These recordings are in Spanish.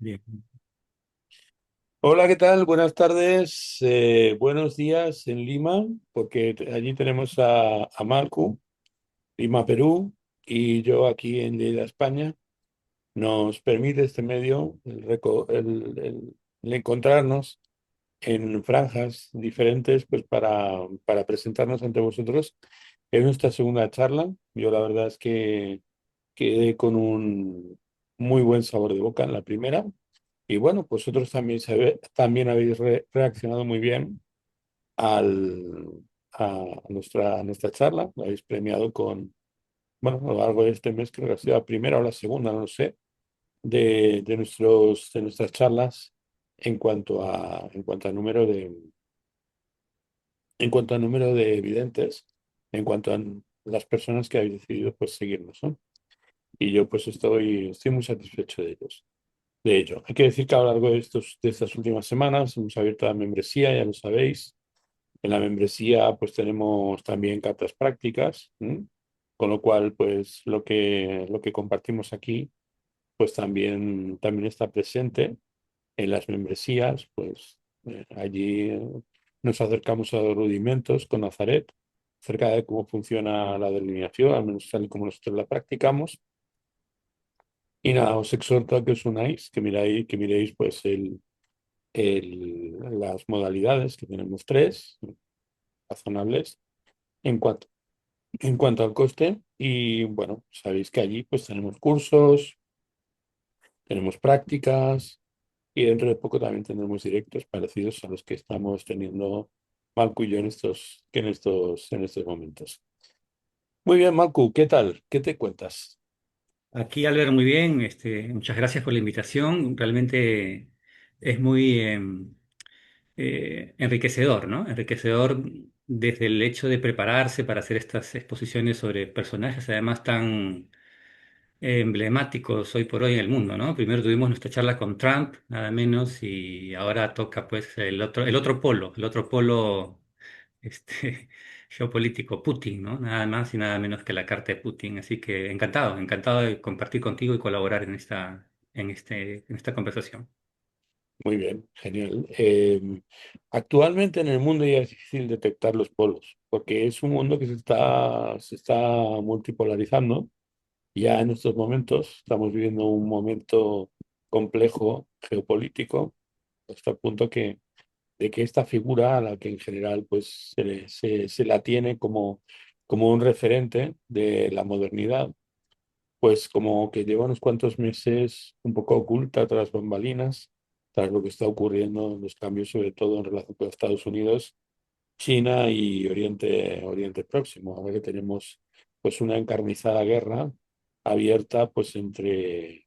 Bien. Hola, ¿qué tal? Buenas tardes, buenos días en Lima, porque allí tenemos a Marco, Lima, Perú, y yo aquí en Lleida, España. Nos permite este medio el encontrarnos en franjas diferentes, pues para presentarnos ante vosotros. Es nuestra segunda charla. Yo la verdad es que quedé con un muy buen sabor de boca en la primera. Y bueno, vosotros también, también habéis reaccionado muy bien al, a nuestra charla. La habéis premiado con, bueno, a lo largo de este mes, creo que ha sido la primera o la segunda, no lo sé, de nuestras charlas en cuanto a número en cuanto a número de videntes, en cuanto a las personas que habéis decidido pues seguirnos, ¿no? Y yo pues estoy muy satisfecho de ellos. De ello. Hay que decir que a lo largo de estas últimas semanas hemos abierto la membresía, ya lo sabéis. En la membresía pues tenemos también cartas prácticas, ¿m? Con lo cual pues lo que compartimos aquí pues también está presente en las membresías. Pues allí nos acercamos a los rudimentos con Nazaret acerca de cómo funciona la delineación, al menos tal y como nosotros la practicamos. Y nada, os exhorto a que os unáis, que miréis pues las modalidades, que tenemos tres razonables en cuanto, en cuanto al coste. Y bueno, sabéis que allí pues tenemos cursos, tenemos prácticas y dentro de poco también tendremos directos parecidos a los que estamos teniendo Malcu y yo en estos momentos. Muy bien, Malcu, ¿qué tal? ¿Qué te cuentas? Aquí, Albert, muy bien. Muchas gracias por la invitación. Realmente es muy enriquecedor, ¿no? Enriquecedor desde el hecho de prepararse para hacer estas exposiciones sobre personajes, además tan emblemáticos hoy por hoy en el mundo, ¿no? Primero tuvimos nuestra charla con Trump, nada menos, y ahora toca pues el otro polo este, geopolítico, Putin, ¿no? Nada más y nada menos que la carta de Putin. Así que encantado, encantado de compartir contigo y colaborar en esta conversación. Muy bien, genial. Actualmente en el mundo ya es difícil detectar los polos, porque es un mundo que se está multipolarizando. Ya en estos momentos estamos viviendo un momento complejo geopolítico, hasta el punto de que esta figura a la que en general pues se la tiene como, como un referente de la modernidad, pues como que lleva unos cuantos meses un poco oculta tras bambalinas, tras lo que está ocurriendo, los cambios sobre todo en relación con Estados Unidos, China y Oriente Próximo. Ahora que tenemos pues una encarnizada guerra abierta pues entre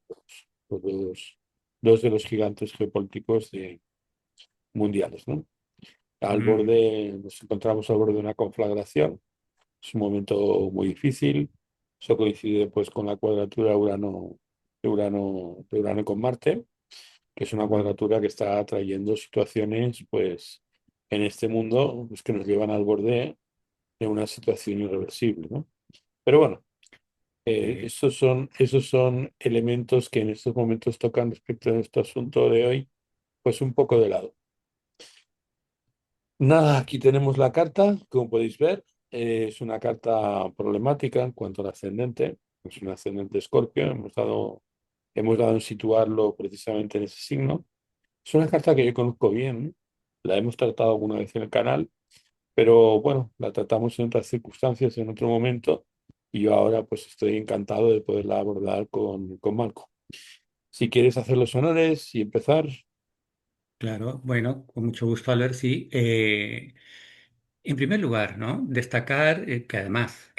los dos de los gigantes geopolíticos mundiales, ¿no? Mm, Nos encontramos al borde de una conflagración. Es un momento muy difícil. Eso coincide pues con la cuadratura de Urano con Marte, que es una cuadratura que está trayendo situaciones pues en este mundo pues, que nos llevan al borde de una situación irreversible, ¿no? Pero bueno, eh, esos son elementos que en estos momentos tocan respecto a nuestro asunto de hoy, pues un poco de lado. Nada, aquí tenemos la carta, como podéis ver. Es una carta problemática en cuanto al ascendente. Es un ascendente Escorpio. Hemos dado en situarlo precisamente en ese signo. Es una carta que yo conozco bien. La hemos tratado alguna vez en el canal, pero bueno, la tratamos en otras circunstancias, en otro momento. Y yo ahora pues estoy encantado de poderla abordar con Marco. Si quieres hacer los honores y empezar. claro, bueno, con mucho gusto, Albert, sí. En primer lugar, ¿no? Destacar que además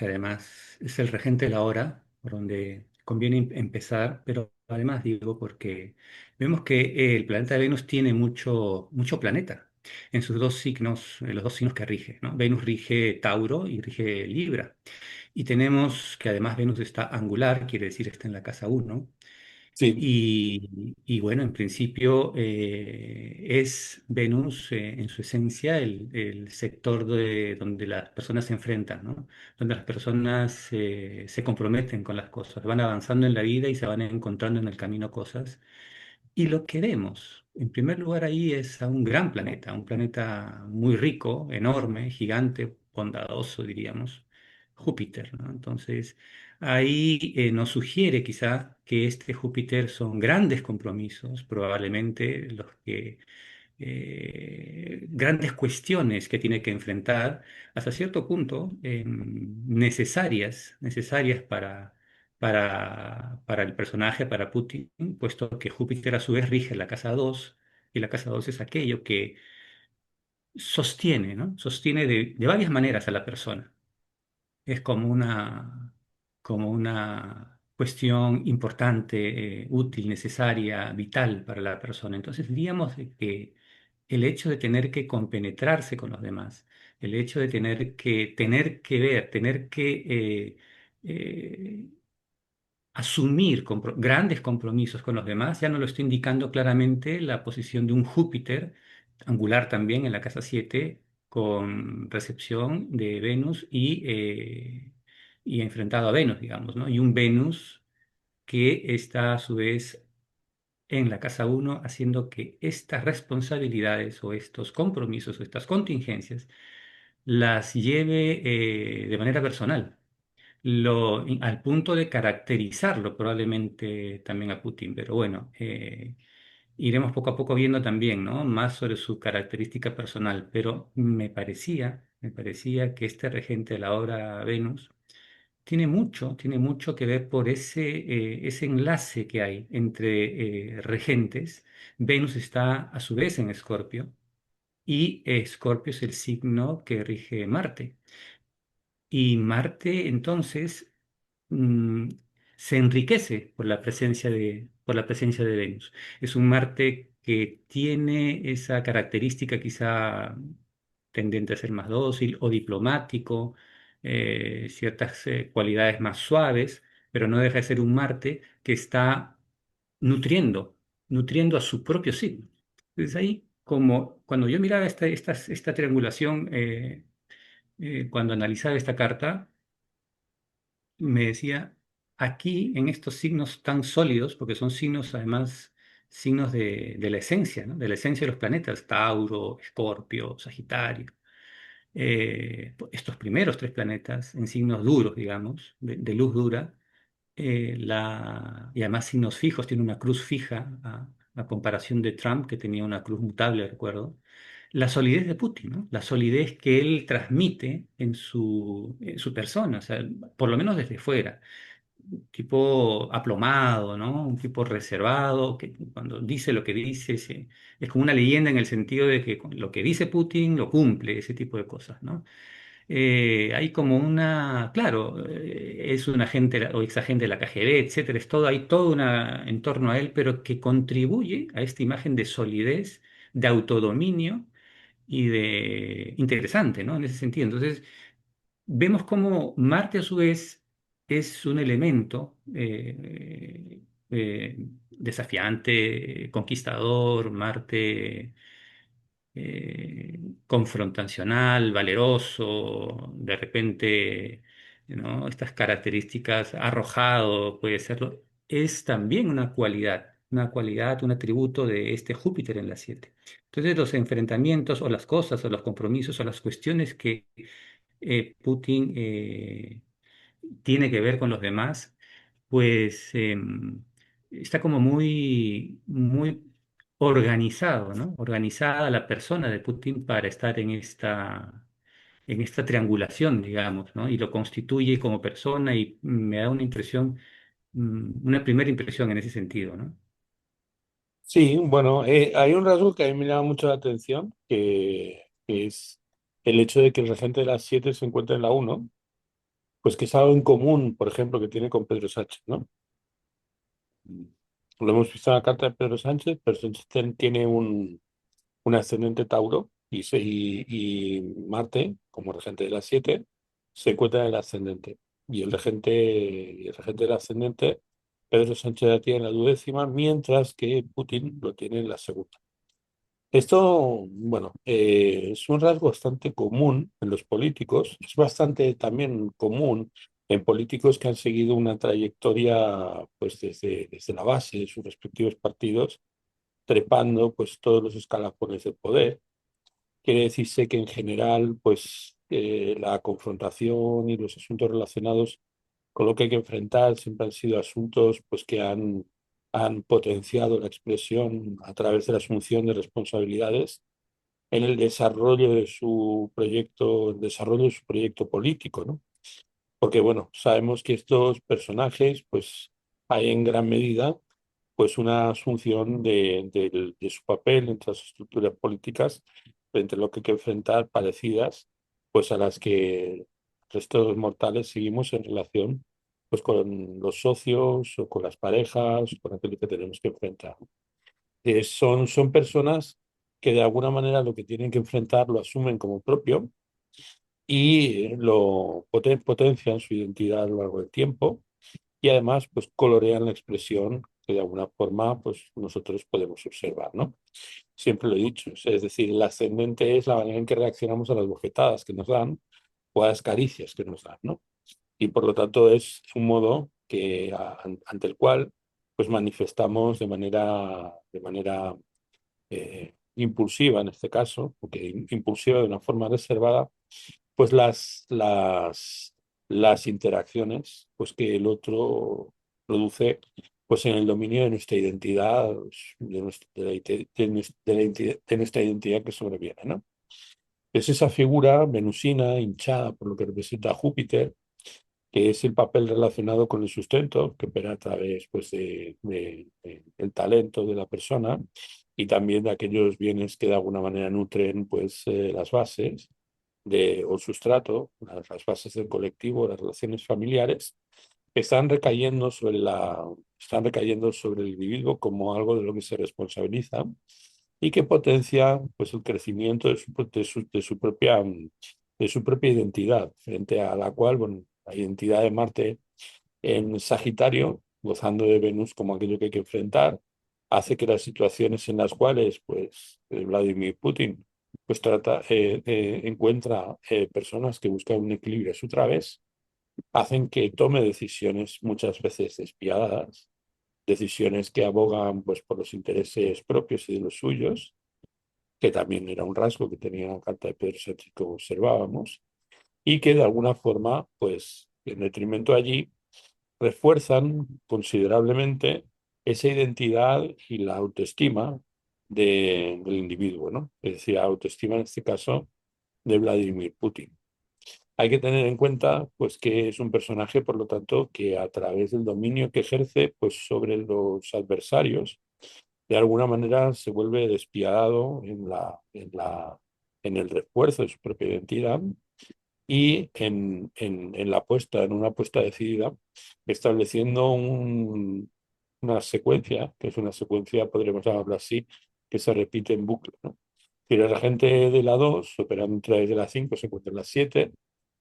es el regente de la hora, por donde conviene empezar, pero además digo porque vemos que el planeta de Venus tiene mucho planeta en sus dos signos, en los dos signos que rige, ¿no? Venus rige Tauro y rige Libra. Y tenemos que además Venus está angular, quiere decir está en la casa uno. Sí, Y bueno, en principio es Venus en su esencia el sector donde las personas se enfrentan, ¿no? Donde las personas se comprometen con las cosas, van avanzando en la vida y se van encontrando en el camino cosas. Y lo que vemos, en primer lugar, ahí es a un planeta muy rico, enorme, gigante, bondadoso, diríamos, Júpiter, ¿no? Entonces, ahí nos sugiere quizá que este Júpiter son grandes compromisos, probablemente los que grandes cuestiones que tiene que enfrentar, hasta cierto punto necesarias para el personaje, para Putin, puesto que Júpiter a su vez rige la casa 2 y la casa 2 es aquello que sostiene, ¿no? Sostiene de varias maneras a la persona. Es como una cuestión importante, útil, necesaria, vital para la persona. Entonces, diríamos de que el hecho de tener que compenetrarse con los demás, el hecho de tener que ver, tener que eh, asumir grandes compromisos con los demás, ya no lo está indicando claramente la posición de un Júpiter, angular también en la casa 7 con recepción de Venus y enfrentado a Venus, digamos, ¿no? Y un Venus que está a su vez en la casa 1 haciendo que estas responsabilidades o estos compromisos o estas contingencias las lleve de manera personal al punto de caracterizarlo probablemente también a Putin, pero bueno, iremos poco a poco viendo también, ¿no? Más sobre su característica personal, pero me parecía que este regente de la obra Venus tiene mucho que ver por ese enlace que hay entre regentes. Venus está a su vez en Escorpio y Escorpio es el signo que rige Marte. Y Marte entonces mm, se enriquece por la presencia de Venus. Es un Marte que tiene esa característica quizá tendente a ser más dócil o diplomático, ciertas cualidades más suaves, pero no deja de ser un Marte que está nutriendo, nutriendo a su propio signo. Entonces ahí, como cuando yo miraba esta triangulación, cuando analizaba esta carta, me decía, aquí en estos signos tan sólidos, porque son signos además, signos de la esencia, ¿no? De la esencia de los planetas, Tauro, Escorpio, Sagitario, estos primeros tres planetas en signos duros, digamos, de luz dura, y además signos fijos, tiene una cruz fija, a comparación de Trump, que tenía una cruz mutable, recuerdo. La solidez de Putin, ¿no? La solidez que él transmite en su persona, o sea, por lo menos desde fuera. Tipo aplomado, ¿no? Un tipo reservado, que cuando dice lo que dice, es como una leyenda en el sentido de que lo que dice Putin lo cumple, ese tipo de cosas, ¿no? Hay como claro, es un agente o exagente de la KGB, etcétera, es todo, hay todo una, en torno a él, pero que contribuye a esta imagen de solidez, de autodominio y de interesante, ¿no? En ese sentido. Entonces, vemos cómo Marte a su vez es un elemento desafiante, conquistador, Marte confrontacional, valeroso, de repente, ¿no? Estas características, arrojado, puede serlo, es también una cualidad, un atributo de este Júpiter en la 7. Entonces, los enfrentamientos o las cosas o los compromisos o las cuestiones que Putin tiene que ver con los demás, pues está como muy organizado, ¿no? Organizada la persona de Putin para estar en esta triangulación, digamos, ¿no? Y lo constituye como persona y me da una impresión, una primera impresión en ese sentido, ¿no? Sí, bueno, hay un rasgo que a mí me llama mucho la atención, que es el hecho de que el regente de las 7 se encuentra en la uno, pues que es algo en común, por ejemplo, que tiene con Pedro Sánchez, ¿no? Lo hemos visto en la carta de Pedro Sánchez. Pedro Sánchez tiene un ascendente Tauro y Marte, como regente de las 7, se encuentra en el ascendente. Y el regente del ascendente, Pedro Sánchez la tiene en la duodécima, mientras que Putin lo tiene en la segunda. Esto, bueno, es un rasgo bastante común en los políticos, es bastante también común en políticos que han seguido una trayectoria pues desde la base de sus respectivos partidos, trepando pues todos los escalafones del poder. Quiere decirse que en general pues la confrontación y los asuntos relacionados con lo que hay que enfrentar siempre han sido asuntos pues que han potenciado la expresión a través de la asunción de responsabilidades en el desarrollo de su proyecto, el desarrollo de su proyecto político, ¿no? Porque, bueno, sabemos que estos personajes, pues, hay en gran medida, pues, una asunción de su papel entre las estructuras políticas frente a lo que hay que enfrentar parecidas, pues, a las que el resto de los mortales seguimos en relación, pues, con los socios o con las parejas, con aquello que tenemos que enfrentar. Son personas que de alguna manera lo que tienen que enfrentar lo asumen como propio y potencian su identidad a lo largo del tiempo y además pues colorean la expresión que de alguna forma pues nosotros podemos observar, ¿no? Siempre lo he dicho, es decir, el ascendente es la manera en que reaccionamos a las bofetadas que nos dan o a las caricias que nos dan, ¿no? Y por lo tanto es un modo ante el cual pues manifestamos de manera impulsiva en este caso, porque impulsiva de una forma reservada, pues las interacciones pues que el otro produce pues en el dominio de nuestra identidad, de nuestra identidad que sobreviene, ¿no? Es esa figura venusina hinchada por lo que representa a Júpiter, que es el papel relacionado con el sustento, que opera a través pues, del talento de la persona y también de aquellos bienes que de alguna manera nutren pues, las bases o el sustrato, las bases del colectivo, las relaciones familiares, que están recayendo sobre el individuo como algo de lo que se responsabiliza y que potencia pues, el crecimiento de su propia identidad, frente a la cual, bueno, la identidad de Marte en Sagitario, gozando de Venus como aquello que hay que enfrentar, hace que las situaciones en las cuales pues, Vladimir Putin pues, encuentra personas que buscan un equilibrio a su través, hacen que tome decisiones muchas veces despiadadas, decisiones que abogan pues, por los intereses propios y de los suyos, que también era un rasgo que tenía la carta de Pedro Sánchez que observábamos, y que de alguna forma, pues, en detrimento allí, refuerzan considerablemente esa identidad y la autoestima del individuo, ¿no? Es decir, la autoestima en este caso de Vladimir Putin. Hay que tener en cuenta, pues, que es un personaje, por lo tanto, que a través del dominio que ejerce, pues, sobre los adversarios, de alguna manera se vuelve despiadado en el refuerzo de su propia identidad y en una apuesta decidida, estableciendo una secuencia, que es una secuencia, podríamos llamarlo así, que se repite en bucle, ¿no? Si el regente de la 2 operando a través de la 5 se encuentra en la 7,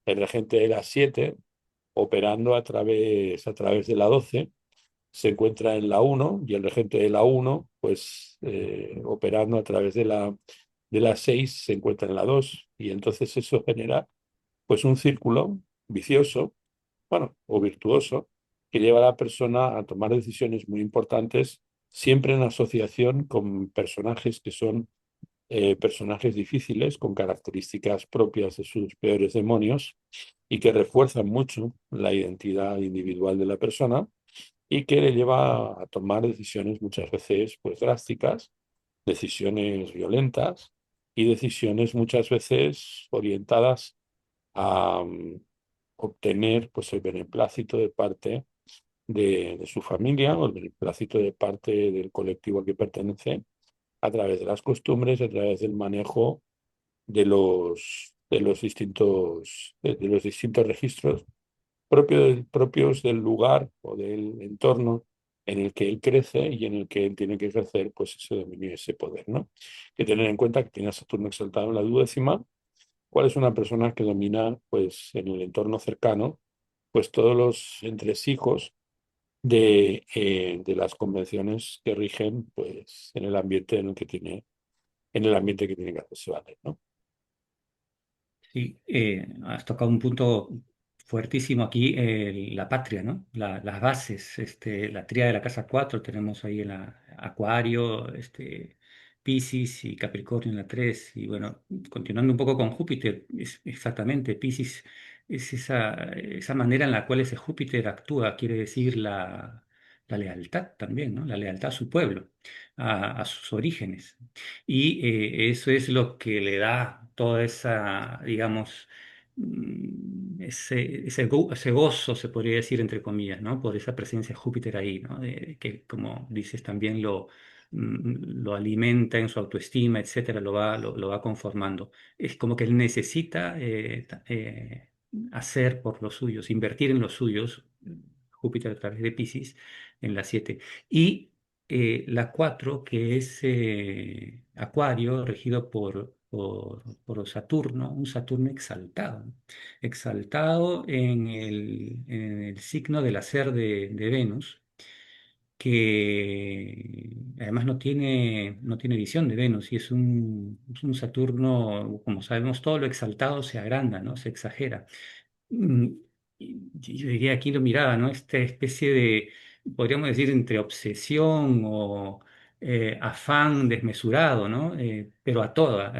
el regente de la 7 operando a través de la 12 se encuentra en la 1 y el regente de la 1 pues operando a través de la 6 se encuentra en la 2 y entonces eso genera pues un círculo vicioso, bueno, o virtuoso, que lleva a la persona a tomar decisiones muy importantes, siempre en asociación con personajes que son personajes difíciles, con características propias de sus peores demonios y que refuerzan mucho la identidad individual de la persona y que le lleva a tomar decisiones muchas veces pues drásticas, decisiones violentas y decisiones muchas veces orientadas a obtener pues el beneplácito de parte de su familia o el beneplácito de parte del colectivo al que pertenece a través de las costumbres, a través del manejo de los distintos registros propios del lugar o del entorno en el que él crece y en el que él tiene que ejercer pues ese dominio y ese poder, ¿no? Hay que tener en cuenta que tiene a Saturno exaltado en la 12ª, cuál es una persona que domina pues en el entorno cercano pues todos los entresijos de las convenciones que rigen pues en el ambiente que tiene que hacerse valer, ¿no? Sí, has tocado un punto fuertísimo aquí la patria, ¿no? Las bases, la tríada de la casa 4 tenemos ahí en la Acuario, Piscis y Capricornio en la 3 y bueno, continuando un poco con Júpiter, exactamente, Piscis es esa manera en la cual ese Júpiter actúa, quiere decir la lealtad también, ¿no? La lealtad a su pueblo, a sus orígenes. Y eso es lo que le da toda esa, digamos, ese gozo, se podría decir, entre comillas, ¿no? Por esa presencia de Júpiter ahí, ¿no? Que, como dices, también lo alimenta en su autoestima, etcétera, lo va conformando. Es como que él necesita hacer por los suyos, invertir en los suyos, Júpiter a través de Piscis, en la 7. Y la 4 que es Acuario, regido por Saturno, un Saturno exaltado, ¿no? Exaltado en el signo del hacer de Venus, que además no tiene visión de Venus, y es un Saturno, como sabemos, todo lo exaltado se agranda, ¿no? Se exagera. Mm, y yo diría aquí lo miraba, ¿no? Esta especie de, podríamos decir, entre obsesión o afán desmesurado, ¿no? Pero a todas,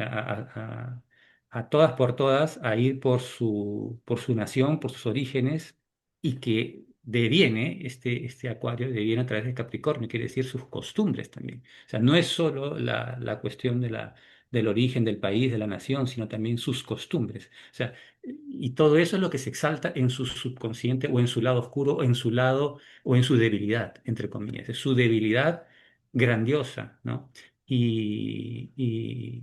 a todas por todas, a ir por su nación, por sus orígenes, y que deviene, este Acuario deviene a través de Capricornio, quiere decir sus costumbres también. O sea, no es solo la cuestión del origen del país, de la nación, sino también sus costumbres. O sea, y todo eso es lo que se exalta en su subconsciente o en su lado oscuro o en su lado o en su debilidad, entre comillas. Es su debilidad grandiosa, ¿no? Y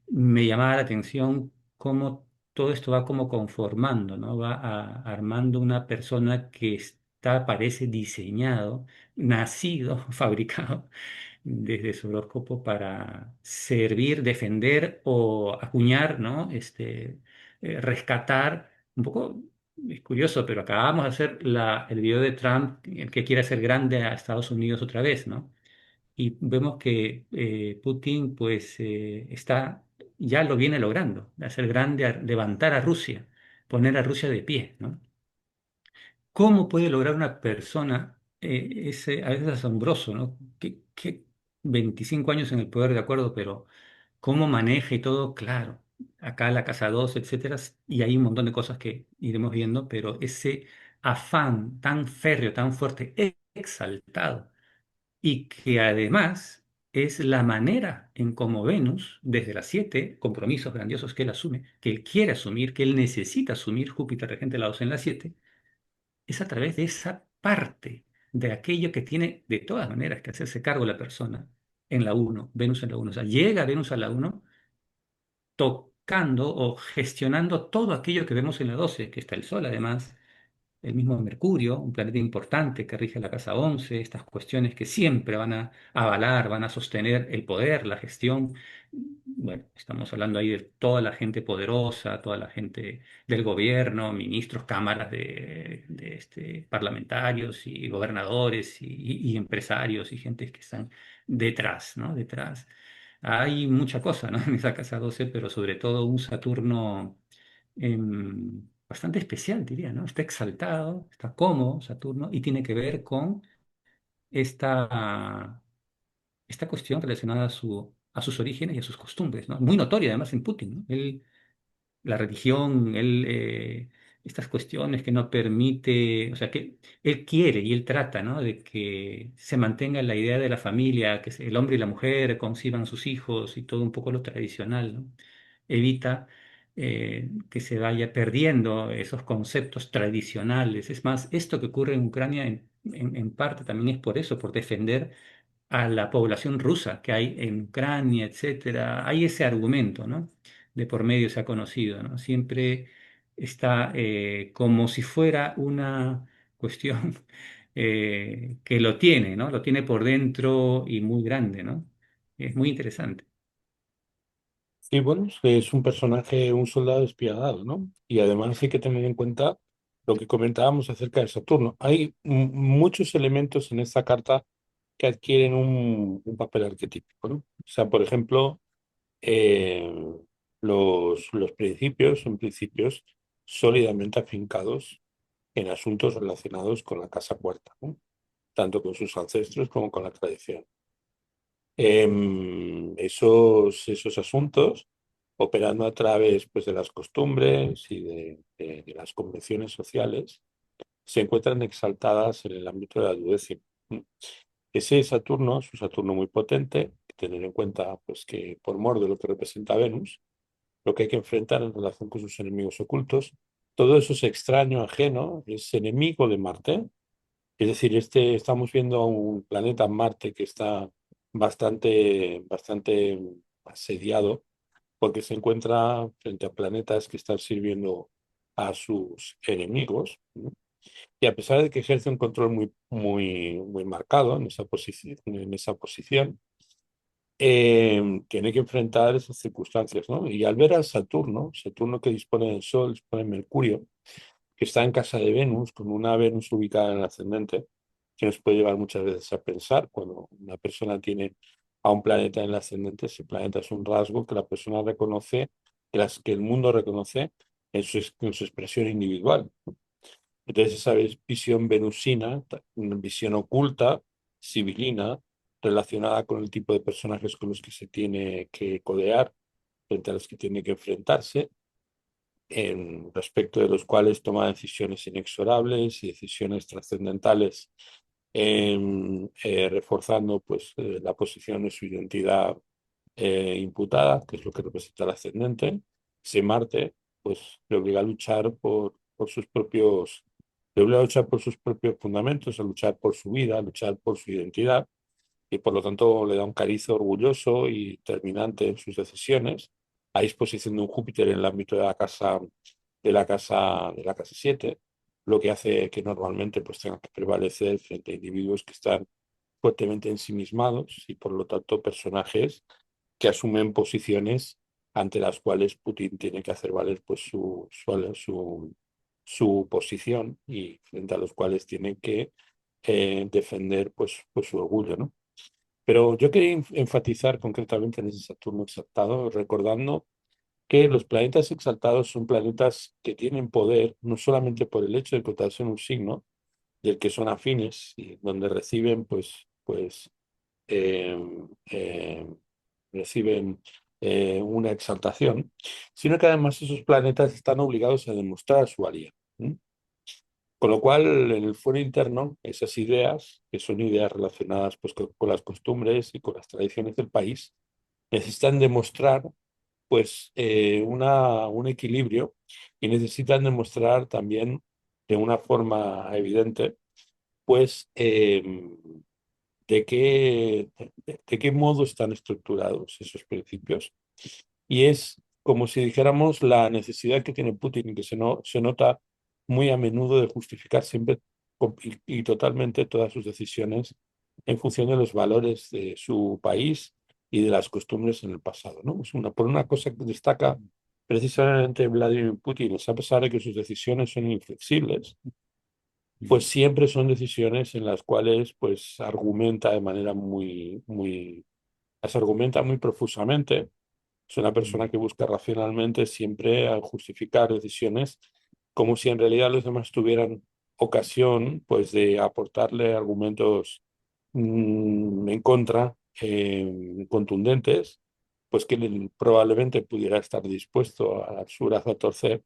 me llamaba la atención cómo todo esto va como conformando, ¿no? Va armando una persona que está, parece diseñado, nacido, fabricado desde su horóscopo para servir, defender o acuñar, ¿no? Rescatar. Un poco es curioso, pero acabamos de hacer el video de Trump, el que quiere hacer grande a Estados Unidos otra vez, ¿no? Y vemos que Putin, pues, ya lo viene logrando, de hacer grande, levantar a Rusia, poner a Rusia de pie, ¿no? ¿Cómo puede lograr una persona, a veces asombroso, ¿no? Que 25 años en el poder, de acuerdo, pero cómo maneja y todo, claro. Acá la casa 2, etcétera, y hay un montón de cosas que iremos viendo, pero ese afán tan férreo, tan fuerte, exaltado, y que además es la manera en cómo Venus, desde las 7 compromisos grandiosos que él asume, que él quiere asumir, que él necesita asumir, Júpiter regente la 2 en las 7, es a través de esa parte de aquello que tiene de todas maneras que hacerse cargo la persona en la 1, Venus en la 1. O sea, llega Venus a la 1 tocando o gestionando todo aquello que vemos en la 12, que está el Sol además, el mismo Mercurio, un planeta importante que rige la casa 11, estas cuestiones que siempre van a avalar, van a sostener el poder, la gestión. Bueno, estamos hablando ahí de toda la gente poderosa, toda la gente del gobierno, ministros, cámaras parlamentarios y gobernadores y empresarios y gente que están detrás, ¿no? Detrás. Hay mucha cosa, ¿no? En esa casa 12, pero sobre todo un Saturno bastante especial, diría, ¿no? Está exaltado, está cómodo Saturno y tiene que ver con esta, esta cuestión relacionada a sus orígenes y a sus costumbres, ¿no? Muy notoria además en Putin, ¿no? La religión, estas cuestiones que no permite, o sea, que él quiere y él trata, ¿no? De que se mantenga la idea de la familia, que el hombre y la mujer conciban sus hijos y todo un poco lo tradicional, ¿no? Evita que se vaya perdiendo esos conceptos tradicionales. Es más, esto que ocurre en Ucrania en parte también es por eso, por defender a la población rusa que hay en Ucrania, etcétera. Hay ese argumento, ¿no? De por medio se ha conocido, ¿no? Siempre está como si fuera una cuestión que lo tiene, ¿no? Lo tiene por dentro y muy grande, ¿no? Es muy interesante. Y bueno, es un personaje, un soldado despiadado, ¿no? Y además hay que tener en cuenta lo que comentábamos acerca de Saturno. Hay muchos elementos en esta carta que adquieren un papel arquetípico, ¿no? O sea, por ejemplo, eh, los principios son principios sólidamente afincados en asuntos relacionados con la casa cuarta, ¿no? Tanto con sus ancestros como con la tradición. Esos asuntos, operando a través pues, de las costumbres y de las convenciones sociales, se encuentran exaltadas en el ámbito de la duodécima. Ese Saturno es un Saturno muy potente, hay que tener en cuenta pues, que por mor de lo que representa Venus, lo que hay que enfrentar en relación con sus enemigos ocultos, todo eso es extraño, ajeno, es enemigo de Marte. Es decir, estamos viendo un planeta Marte que está bastante asediado porque se encuentra frente a planetas que están sirviendo a sus enemigos, ¿no? Y a pesar de que ejerce un control muy marcado en esa posición, tiene que enfrentar esas circunstancias, ¿no? Y al ver a Saturno, Saturno que dispone del Sol, dispone de Mercurio, que está en casa de Venus, con una Venus ubicada en el ascendente, que nos puede llevar muchas veces a pensar cuando una persona tiene a un planeta en el ascendente, ese planeta es un rasgo que la persona reconoce, que el mundo reconoce en su expresión individual. Entonces esa visión venusina, una visión oculta, sibilina, relacionada con el tipo de personajes con los que se tiene que codear, frente a los que tiene que enfrentarse, en respecto de los cuales toma decisiones inexorables y decisiones trascendentales, reforzando pues, la posición de su identidad imputada, que es lo que representa el ascendente. Ese Marte pues, le obliga a luchar por sus propios, le obliga a luchar por sus propios fundamentos, a luchar por su vida, a luchar por su identidad, y por lo tanto le da un cariz orgulloso y terminante en sus decisiones, a disposición de un Júpiter en el ámbito de la casa 7, lo que hace que normalmente pues tenga que prevalecer frente a individuos que están fuertemente ensimismados y por lo tanto personajes que asumen posiciones ante las cuales Putin tiene que hacer valer pues su posición y frente a los cuales tiene que defender pues su orgullo, ¿no? Pero yo quería enfatizar concretamente en ese Saturno exaltado, recordando que los planetas exaltados son planetas que tienen poder no solamente por el hecho de encontrarse en un signo del que son afines y donde eh, eh, reciben una exaltación, sino que además esos planetas están obligados a demostrar su valía. ¿Mm? Con lo cual, en el fuero interno, esas ideas, que son ideas relacionadas pues, con las costumbres y con las tradiciones del país, necesitan demostrar pues un equilibrio y necesitan demostrar también de una forma evidente pues de qué modo están estructurados esos principios. Y es como si dijéramos la necesidad que tiene Putin y que se nota muy a menudo de justificar siempre y totalmente todas sus decisiones en función de los valores de su país y de las costumbres en el pasado, ¿no? Por una cosa que destaca precisamente Vladimir Putin, es a pesar de que sus decisiones son inflexibles, pues siempre son decisiones en las cuales pues argumenta de manera las argumenta muy profusamente. Es una persona que busca racionalmente siempre a justificar decisiones como si en realidad los demás tuvieran ocasión pues de aportarle argumentos en contra, contundentes, pues que él probablemente pudiera estar dispuesto a dar su brazo a torcer,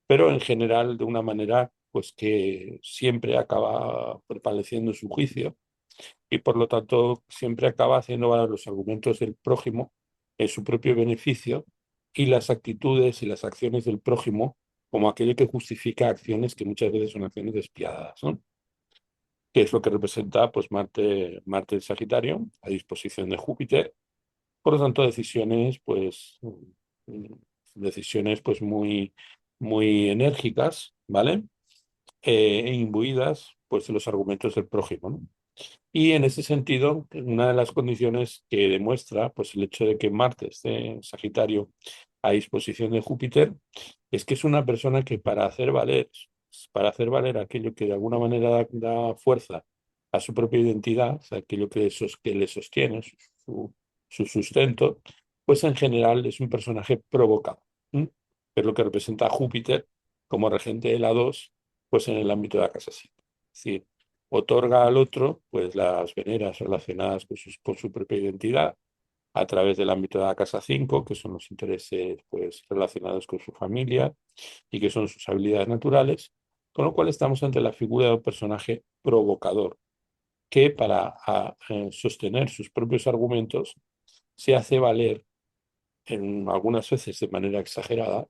pero en general de una manera pues que siempre acaba prevaleciendo su juicio y por lo tanto siempre acaba haciendo valer los argumentos del prójimo en su propio beneficio y las actitudes y las acciones del prójimo como aquello que justifica acciones que muchas veces son acciones despiadadas, ¿no? Que es lo que representa pues Marte en Sagitario a disposición de Júpiter. Por lo tanto, decisiones pues muy enérgicas, ¿vale? E imbuidas pues de los argumentos del prójimo, ¿no? Y en ese sentido, una de las condiciones que demuestra pues, el hecho de que Marte esté en Sagitario a disposición de Júpiter es que es una persona que para hacer valer aquello que de alguna manera da fuerza a su propia identidad, o sea, aquello que le sostiene, su sustento, pues en general es un personaje provocado. ¿M? Es lo que representa a Júpiter como regente de la 2 pues en el ámbito de la casa 5. Es decir, otorga al otro pues las veneras relacionadas con su propia identidad a través del ámbito de la casa 5, que son los intereses pues relacionados con su familia y que son sus habilidades naturales, con lo cual estamos ante la figura de un personaje provocador que para sostener sus propios argumentos se hace valer en algunas veces de manera exagerada,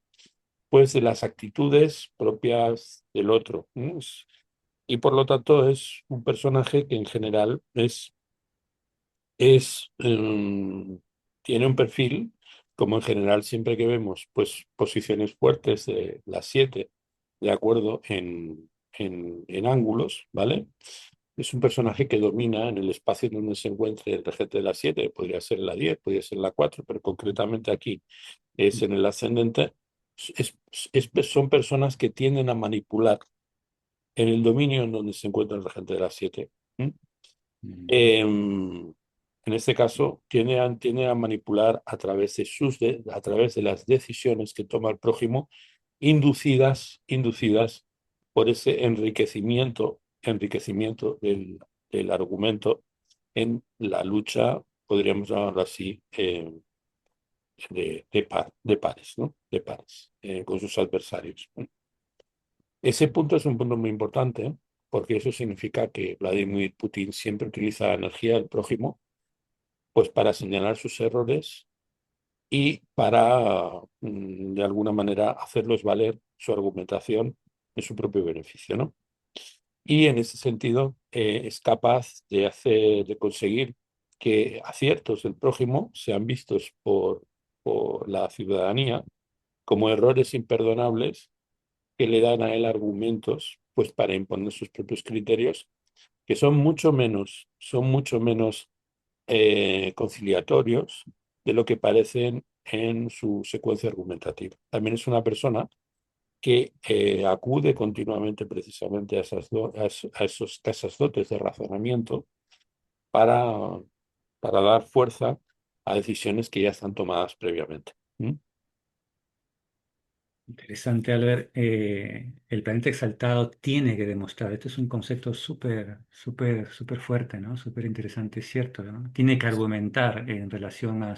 pues de las actitudes propias del otro. ¿No? Y por lo tanto es un personaje que en general es tiene un perfil, como en general siempre que vemos pues posiciones fuertes de las siete, de acuerdo en ángulos, ¿vale? Es un personaje que domina en el espacio en donde se encuentre el regente de la 7, podría ser la 10, podría ser la 4, pero concretamente aquí es en el ascendente. Es- son personas que tienden a manipular en el dominio en donde se encuentra el regente de la 7. Mm. En este caso, tiene a manipular a través a través de las decisiones que toma el prójimo, inducidas por ese enriquecimiento del argumento en la lucha, podríamos llamarlo así, de pares, ¿no? De pares, con sus adversarios. Ese punto es un punto muy importante, ¿eh? Porque eso significa que Vladimir Putin siempre utiliza la energía del prójimo pues para señalar sus errores y para, de alguna manera, hacerlos valer su argumentación en su propio beneficio, ¿no? Y en ese sentido es capaz de conseguir que aciertos del prójimo sean vistos por la ciudadanía como errores imperdonables que le dan a él argumentos pues para imponer sus propios criterios que son mucho menos conciliatorios de lo que parecen en su secuencia argumentativa. También es una persona que acude continuamente precisamente a esas dotes de razonamiento para, para dar fuerza a decisiones que ya están tomadas previamente. ¿Mm? Interesante, Albert. El planeta exaltado tiene que demostrar, esto es un concepto súper fuerte, ¿no? Súper interesante, es cierto, ¿no? Tiene que argumentar en relación ¿no?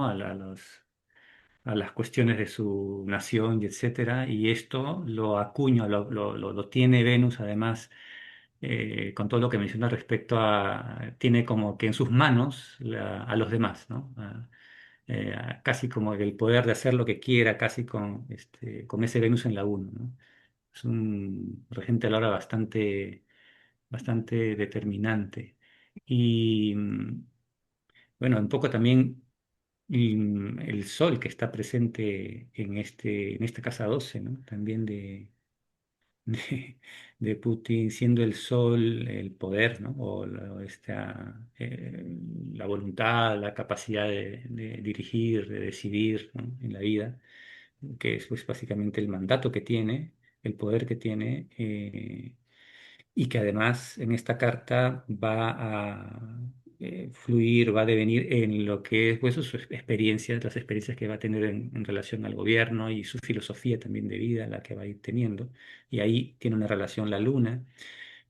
a las cuestiones de su nación y etcétera, y esto lo acuña, lo tiene Venus además, con todo lo que menciona respecto tiene como que en sus manos a los demás, ¿no? Casi como el poder de hacer lo que quiera, casi con ese Venus en la 1, ¿no? Es un regente a la hora bastante determinante. Y bueno, un poco también el Sol que está presente en esta casa 12, ¿no? También de, de Putin, siendo el Sol el poder, ¿no? O la voluntad, la capacidad de dirigir, de decidir, ¿no? En la vida, que es pues, básicamente el mandato que tiene, el poder que tiene. Y que además en esta carta va a fluir, va a devenir en lo que es pues, sus experiencias, las experiencias que va a tener en relación al gobierno y su filosofía también de vida, la que va a ir teniendo. Y ahí tiene una relación la luna.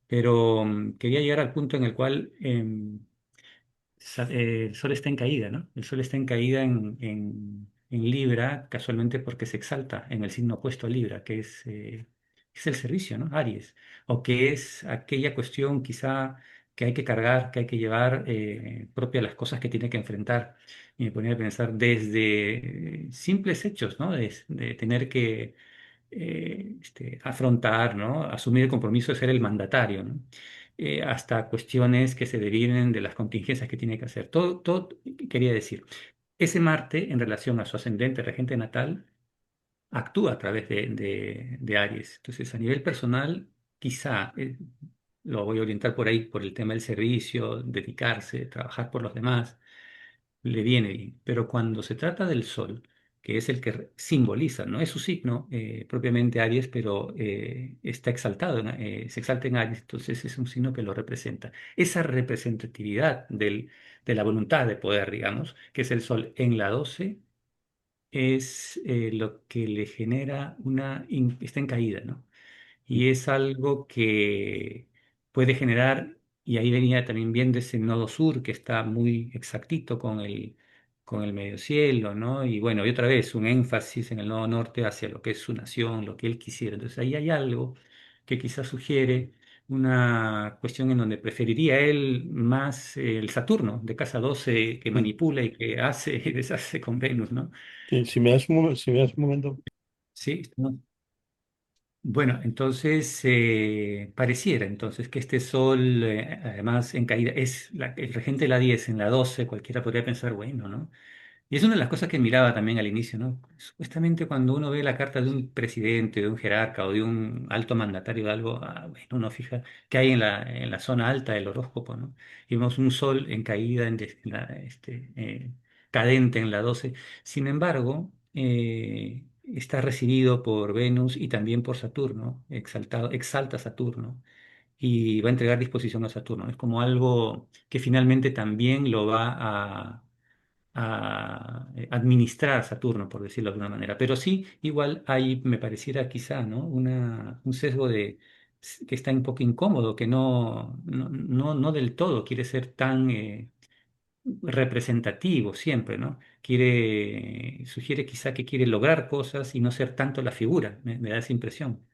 Pero quería llegar al punto en el cual el Sol está en caída, ¿no? El Sol está en caída en Libra, casualmente porque se exalta en el signo opuesto a Libra, es el servicio, ¿no? Aries, o que es aquella cuestión quizá que hay que cargar, que hay que llevar, propia a las cosas que tiene que enfrentar. Y me ponía a pensar desde simples hechos, ¿no? De tener que afrontar, ¿no? Asumir el compromiso de ser el mandatario, ¿no? Hasta cuestiones que se deriven de las contingencias que tiene que hacer. Todo, quería decir, ese Marte en relación a su ascendente regente natal actúa a través de Aries. Entonces, a nivel personal, quizá lo voy a orientar por ahí, por el tema del servicio, dedicarse, trabajar por los demás le viene bien. Pero cuando se trata del Sol, que es el que simboliza, no es su signo propiamente Aries, pero está exaltado, se exalta en Aries, entonces es un signo que lo representa. Esa representatividad de la voluntad de poder, digamos, que es el Sol en la 12, es lo que le genera está en caída, ¿no? y es algo que puede generar, y ahí venía también bien de ese nodo sur que está muy exactito con el medio cielo, ¿no? Y bueno, y otra vez un énfasis en el nodo norte hacia lo que es su nación, lo que él quisiera. Entonces ahí hay algo que quizás sugiere una cuestión en donde preferiría él más el Saturno de casa 12 que Mm. manipula y que hace y deshace con Venus, ¿no? Sí, si me das si me das un momento. Sí, ¿no? Bueno, entonces pareciera entonces que este Sol, además en caída, es el regente de la 10 en la 12 cualquiera podría pensar, bueno, ¿no? Y es una de las cosas que miraba también al inicio, ¿no? Supuestamente cuando uno ve la carta de un presidente, de un jerarca o de un alto mandatario de algo, bueno, uno fija que hay en la zona alta del horóscopo, ¿no? Y vemos un sol en caída, cadente en la 12. Sin embargo, está recibido por Venus y también por Saturno, exalta a Saturno y va a entregar disposición a Saturno. Es como algo que finalmente también lo va a administrar Saturno, por decirlo de alguna manera. Pero sí, igual ahí me pareciera quizá, ¿no? Un sesgo que está un poco incómodo, que no del todo quiere ser tan representativo siempre, ¿no? Sugiere quizá que quiere lograr cosas y no ser tanto la figura, me da esa impresión.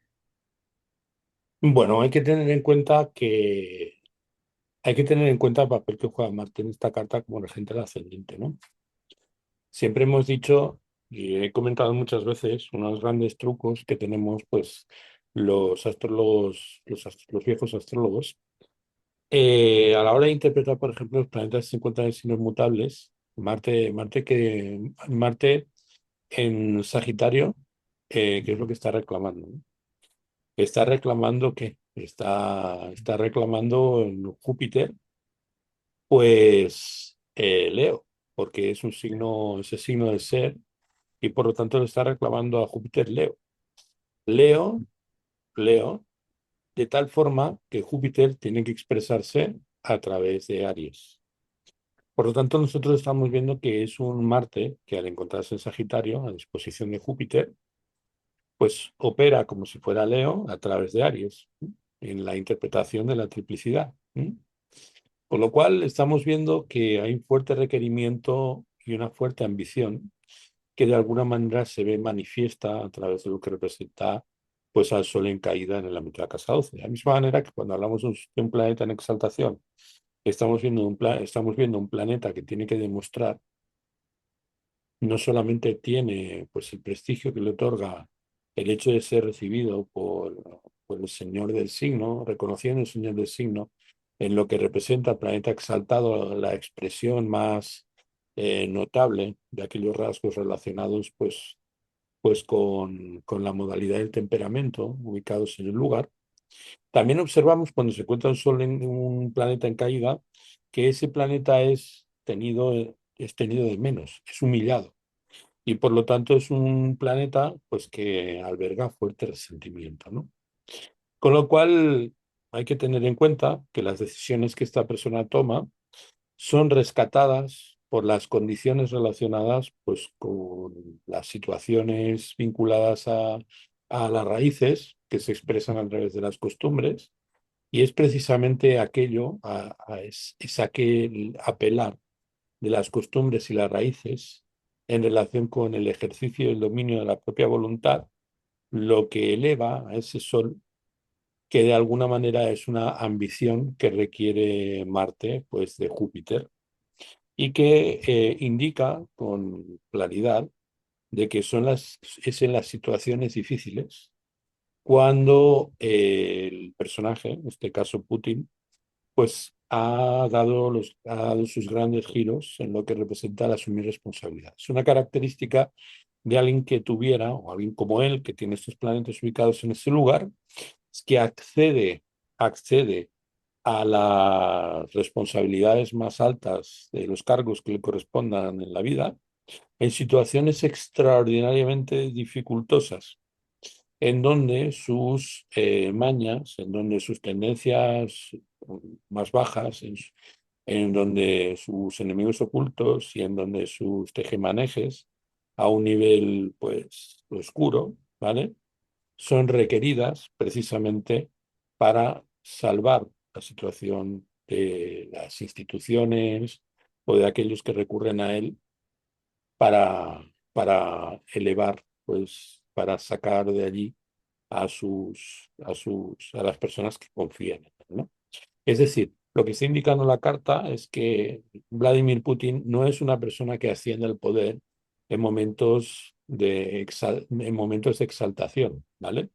Bueno, hay que tener en cuenta que hay que tener en cuenta el papel que juega Marte en esta carta como regente del ascendente, ¿no? Siempre hemos dicho, y he comentado muchas veces, unos grandes trucos que tenemos, pues, los astrólogos, los viejos astrólogos, a la hora de interpretar, por ejemplo, los planetas que se encuentran en signos mutables, Marte en Sagitario, ¿qué es lo que está reclamando? ¿No? Está reclamando que está reclamando en Júpiter, pues Leo, porque es un signo, ese signo de ser, y por lo tanto le está reclamando a Júpiter Leo. Leo, Leo, de tal forma que Júpiter tiene que expresarse a través de Aries. Por lo tanto, nosotros estamos viendo que es un Marte que al encontrarse en Sagitario, a disposición de Júpiter, pues opera como si fuera Leo a través de Aries, ¿sí? En la interpretación de la triplicidad. ¿Sí? Con lo cual estamos viendo que hay un fuerte requerimiento y una fuerte ambición que de alguna manera se ve manifiesta a través de lo que representa pues al Sol en caída en el ámbito de la casa 12. De la misma manera que cuando hablamos de un planeta en exaltación, estamos viendo un planeta que tiene que demostrar, no solamente tiene pues el prestigio que le otorga el hecho de ser recibido por el señor del signo, reconociendo el señor del signo, en lo que representa el planeta exaltado, la expresión más notable de aquellos rasgos relacionados pues con la modalidad del temperamento ubicados en el lugar. También observamos cuando se encuentra un Sol en un planeta en caída, que ese planeta es tenido de menos, es humillado. Y por lo tanto es un planeta pues, que alberga fuerte resentimiento, ¿no? Con lo cual hay que tener en cuenta que las decisiones que esta persona toma son rescatadas por las condiciones relacionadas pues, con las situaciones vinculadas a las raíces que se expresan a través de las costumbres, y es precisamente aquello, es aquel apelar de las costumbres y las raíces en relación con el ejercicio y el dominio de la propia voluntad, lo que eleva a ese sol que de alguna manera es una ambición que requiere Marte, pues de Júpiter, y que indica con claridad de que es en las situaciones difíciles cuando el personaje, en este caso Putin, pues ha dado sus grandes giros en lo que representa el asumir responsabilidad. Es una característica de alguien que tuviera, o alguien como él, que tiene estos planetas ubicados en ese lugar, es que accede a las responsabilidades más altas de los cargos que le correspondan en la vida, en situaciones extraordinariamente dificultosas, en donde sus mañas, en donde sus tendencias más bajas, en donde sus enemigos ocultos y en donde sus tejemanejes a un nivel pues oscuro, ¿vale? son requeridas precisamente para salvar la situación de las instituciones o de aquellos que recurren a él para elevar, pues, para sacar de allí a las personas que confían en él, ¿no? Es decir, lo que está indicando la carta es que Vladimir Putin no es una persona que asciende al poder en momentos de exaltación, ¿vale?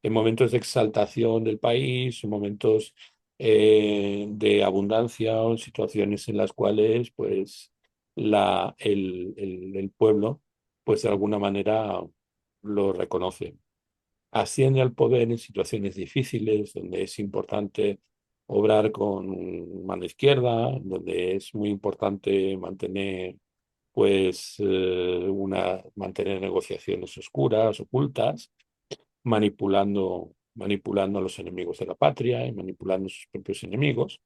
En momentos de exaltación del país, en momentos de abundancia o en situaciones en las cuales pues el pueblo pues de alguna manera lo reconoce. Asciende al poder en situaciones difíciles, donde es importante obrar con mano izquierda, donde es muy importante mantener mantener negociaciones oscuras, ocultas, manipulando a los enemigos de la patria y manipulando a sus propios enemigos.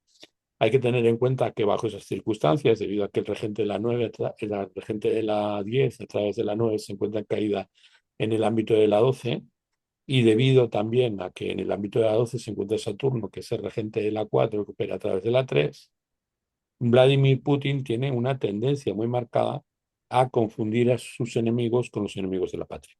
Hay que tener en cuenta que bajo esas circunstancias, debido a que el regente de la 9, el regente de la 10 a través de la 9 se encuentra en caída en el ámbito de la 12, y debido también a que en el ámbito de la 12 se encuentra Saturno, que es el regente de la 4 que opera a través de la 3, Vladimir Putin tiene una tendencia muy marcada a confundir a sus enemigos con los enemigos de la patria.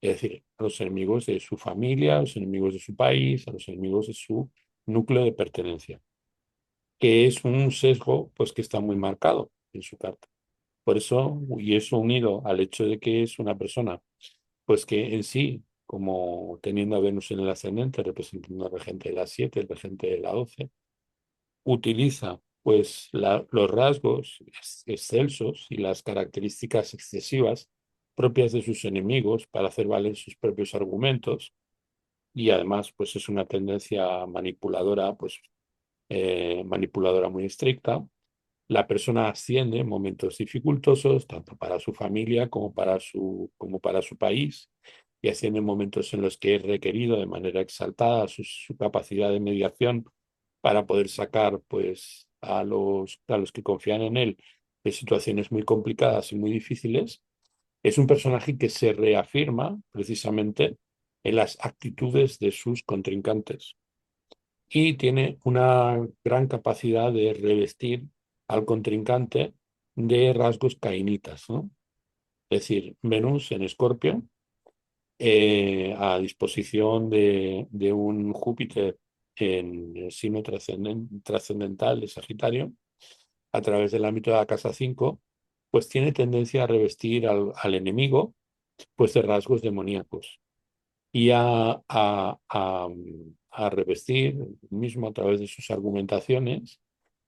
Es decir, a los enemigos de su familia, a los enemigos de su país, a los enemigos de su núcleo de pertenencia, que es un sesgo pues que está muy marcado en su carta. Por eso, y eso unido al hecho de que es una persona pues que en sí, como teniendo a Venus en el ascendente, representando al regente de la 7, el regente de la 12, utiliza pues los rasgos excelsos y las características excesivas propias de sus enemigos para hacer valer sus propios argumentos, y además pues es una tendencia manipuladora, pues manipuladora muy estricta. La persona asciende en momentos dificultosos, tanto para su familia como para su país, y asciende en momentos en los que es requerido de manera exaltada su capacidad de mediación para poder sacar pues, a los que confían en él de situaciones muy complicadas y muy difíciles. Es un personaje que se reafirma precisamente en las actitudes de sus contrincantes y tiene una gran capacidad de revestir al contrincante de rasgos cainitas, ¿no? Es decir, Venus en Escorpio, a disposición de un Júpiter en el signo trascendental de Sagitario, a través del ámbito de la casa 5, pues tiene tendencia a revestir al enemigo pues de rasgos demoníacos y a revestir el mismo a través de sus argumentaciones,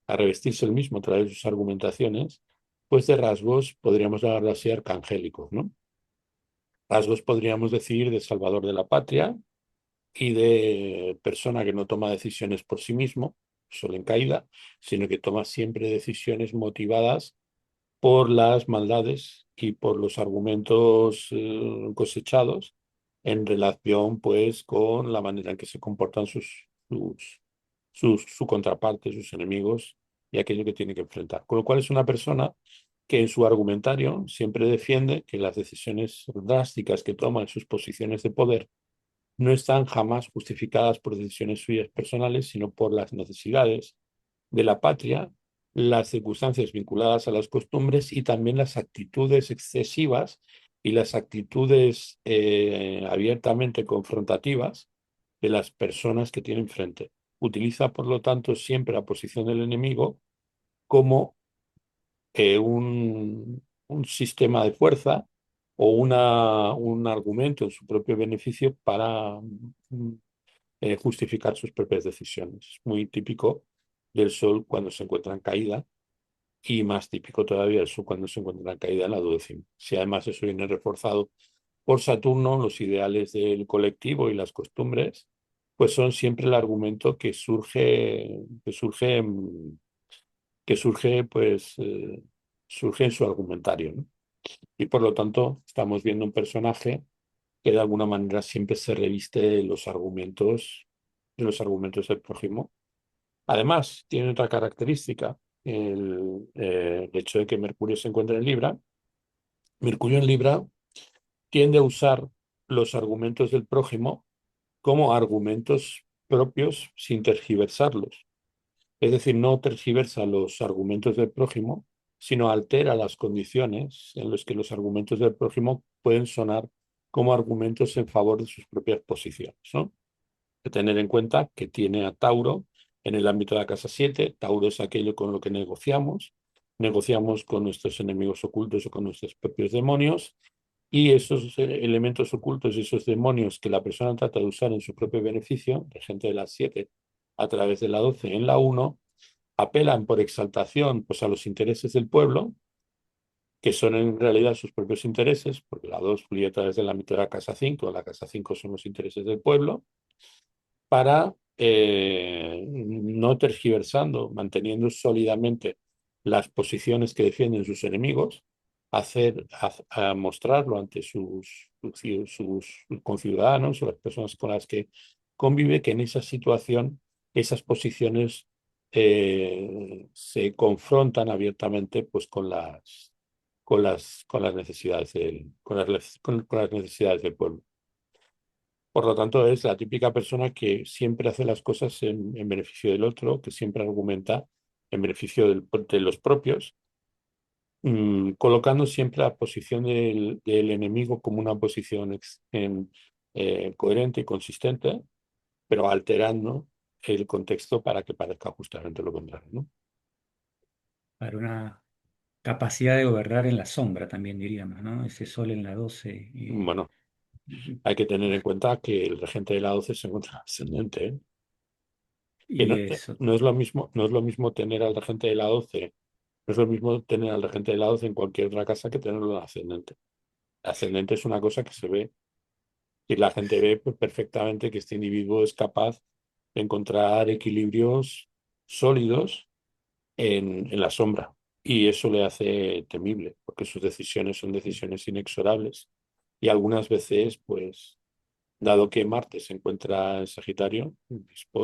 a revestirse el mismo a través de sus argumentaciones, pues de rasgos, podríamos llamarlo así, arcangélicos, ¿no? Rasgos, podríamos decir, de salvador de la patria y de persona que no toma decisiones por sí mismo, solo en caída, sino que toma siempre decisiones motivadas por las maldades y por los argumentos cosechados en relación pues con la manera en que se comportan su contraparte, sus enemigos y aquello que tiene que enfrentar. Con lo cual es una persona que en su argumentario siempre defiende que las decisiones drásticas que toma en sus posiciones de poder no están jamás justificadas por decisiones suyas personales, sino por las necesidades de la patria, las circunstancias vinculadas a las costumbres y también las actitudes excesivas y las actitudes abiertamente confrontativas de las personas que tienen frente. Utiliza, por lo tanto, siempre la posición del enemigo como un sistema de fuerza o un argumento en su propio beneficio para justificar sus propias decisiones. Es muy típico del Sol cuando se encuentra en caída, y más típico todavía el Sol cuando se encuentra en caída en la duodécima. Si además eso viene reforzado por Saturno, los ideales del colectivo y las costumbres, pues son siempre el argumento que surge en su argumentario, ¿no? Y por lo tanto estamos viendo un personaje que de alguna manera siempre se reviste de los argumentos del prójimo. Además, tiene otra característica, el hecho de que Mercurio se encuentra en Libra. Mercurio en Libra tiende a usar los argumentos del prójimo como argumentos propios sin tergiversarlos. Es decir, no tergiversa los argumentos del prójimo, sino altera las condiciones en las que los argumentos del prójimo pueden sonar como argumentos en favor de sus propias posiciones, ¿no? Que tener en cuenta que tiene a Tauro en el ámbito de la casa 7. Tauro es aquello con lo que negociamos con nuestros enemigos ocultos o con nuestros propios demonios, y esos elementos ocultos y esos demonios que la persona trata de usar en su propio beneficio, de gente de la 7 a través de la 12 en la 1, apelan por exaltación pues, a los intereses del pueblo, que son en realidad sus propios intereses, porque la 2 fluye a través del ámbito de la casa 5. La casa 5 son los intereses del pueblo, para, no tergiversando, manteniendo sólidamente las posiciones que defienden sus enemigos, a mostrarlo ante sus conciudadanos o las personas con las que convive, que en esa situación esas posiciones se confrontan abiertamente pues, con las necesidades con las necesidades del pueblo. Por lo tanto, es la típica persona que siempre hace las cosas en beneficio del otro, que siempre argumenta en beneficio de los propios, colocando siempre la posición del enemigo como una posición coherente y consistente, pero alterando el contexto para que parezca justamente lo contrario, ¿no? Para una capacidad de gobernar en la sombra también diríamos, ¿no? Ese sol en la 12 Bueno, hay que tener en cuenta que el regente de la 12 se encuentra ascendente, ¿eh? Que y no, eso. no es lo mismo tener al regente de la 12. No es lo mismo tener al regente de lados en cualquier otra casa que tenerlo en ascendente. Ascendente es una cosa que se ve y la gente ve pues, perfectamente que este individuo es capaz de encontrar equilibrios sólidos en la sombra. Y eso le hace temible, porque sus decisiones son decisiones inexorables. Y algunas veces, pues, dado que Marte se encuentra en Sagitario,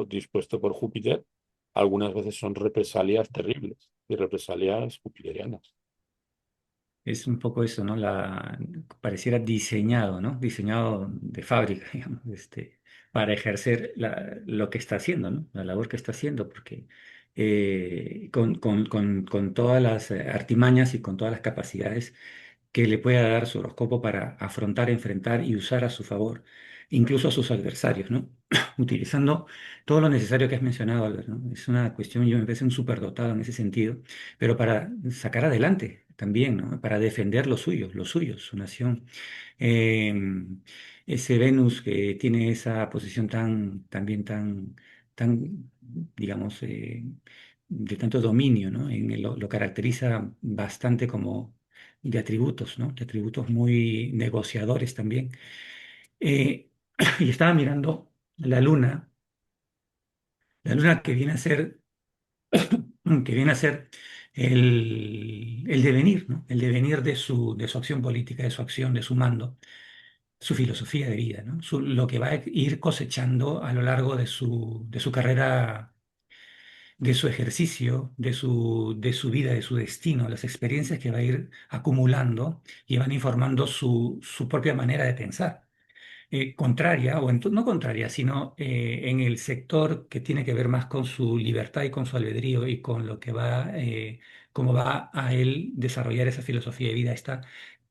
dispuesto por Júpiter, algunas veces son represalias terribles y represalias jupiterianas. Es un poco eso, ¿no? Pareciera diseñado, ¿no? Diseñado de fábrica, digamos, para ejercer lo que está haciendo, ¿no? La labor que está haciendo, porque con todas las artimañas y con todas las capacidades que le pueda dar su horóscopo para afrontar, enfrentar y usar a su favor, incluso a sus adversarios, ¿no? Utilizando todo lo necesario que has mencionado, Albert, ¿no? Es una cuestión, yo me parece un superdotado en ese sentido, pero para sacar adelante también, ¿no? Para defender lo suyo, su nación. Eh, Ese Venus que tiene esa posición también tan, digamos, de tanto dominio, ¿no? Lo caracteriza bastante como de atributos, ¿no? De atributos muy negociadores también. Eh, y estaba mirando la la luna que viene a ser el devenir, ¿no? El devenir de su acción política, de su acción, de su mando, su filosofía de vida, ¿no? Lo que va a ir cosechando a lo largo de su carrera, de su ejercicio, de su vida, de su destino, las experiencias que va a ir acumulando y van informando su propia manera de pensar. Contraria, no contraria, sino en el sector que tiene que ver más con su libertad y con su albedrío y con lo que va, cómo va a él desarrollar esa filosofía de vida, está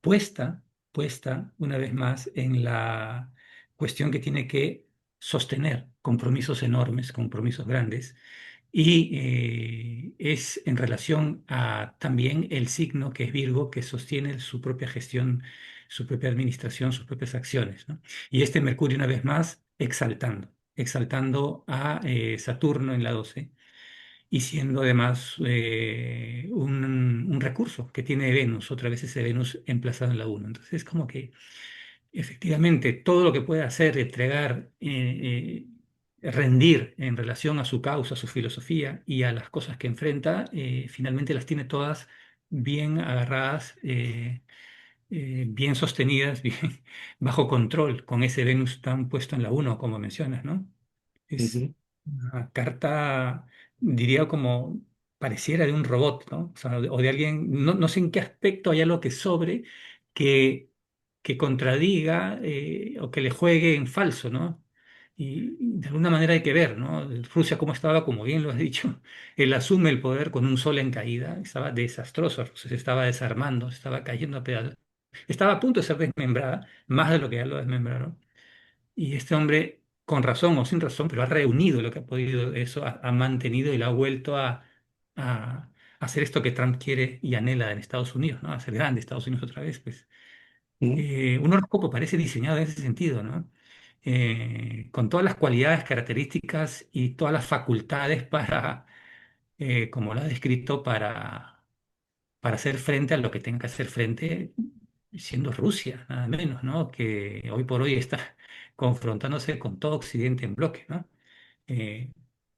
puesta, puesta una vez más en la cuestión que tiene que sostener compromisos enormes, compromisos grandes, y es en relación a también el signo que es Virgo, que sostiene su propia gestión, su propia administración, sus propias acciones, ¿no? Y este Mercurio, una vez más, exaltando a Saturno en la 12 y siendo además un recurso que tiene Venus, otra vez ese Venus emplazado en la 1. Entonces, es como que efectivamente todo lo que puede hacer, entregar, rendir en relación a su causa, a su filosofía y a las cosas que enfrenta, finalmente las tiene todas bien agarradas. Bien sostenidas, bien bajo control, con ese Venus tan puesto en la uno como mencionas, ¿no? Es Ujú, una carta, diría como pareciera de un robot, ¿no? O sea, o de alguien, no sé en qué aspecto hay algo que sobre, que que contradiga o que le juegue en falso, ¿no? Y de alguna manera hay que ver, ¿no? Rusia como estaba, como bien lo has dicho, él asume el poder con un sol en caída, estaba desastroso, Rusia se estaba desarmando, se estaba cayendo a pedazos, estaba a punto de ser desmembrada, más de lo que ya lo desmembraron. Y este hombre, con razón o sin razón, pero ha reunido lo que ha podido, eso ha mantenido y lo ha vuelto a hacer esto que Trump quiere y anhela en Estados Unidos, ¿no? A hacer grande Estados Unidos otra vez, pues. ¿Mm? Un horóscopo parece diseñado en ese sentido, ¿no? Con todas las cualidades, características y todas las facultades para, como lo ha descrito, para hacer frente a lo que tenga que hacer frente, siendo Rusia, nada menos, ¿no? Que hoy por hoy está confrontándose con todo Occidente en bloque, ¿no? Eh,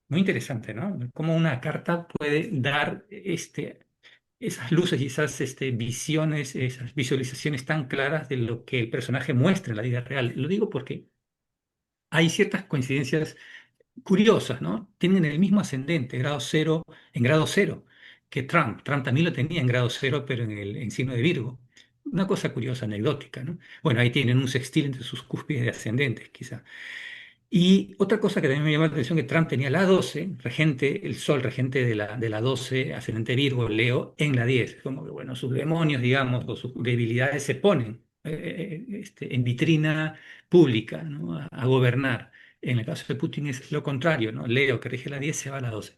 Muy interesante, ¿no? Cómo una carta puede dar esas luces y esas visiones, esas visualizaciones tan claras de lo que el personaje muestra en la vida real. Lo digo porque hay ciertas coincidencias curiosas, ¿no? Tienen el mismo ascendente, grado cero, en grado cero, que Trump. Trump también lo tenía en grado cero, pero en signo de Virgo. Una cosa curiosa, anecdótica, ¿no? Bueno, ahí tienen un sextil entre sus cúspides de ascendentes, quizá. Y otra cosa que también me llamó la atención, que Trump tenía la 12 regente, el sol regente de la 12 ascendente Virgo, Leo, en la 10. Como que, bueno, sus demonios, digamos, o sus debilidades se ponen en vitrina pública, ¿no? A gobernar. En el caso de Putin es lo contrario, ¿no? Leo, que rige la 10, se va a la 12.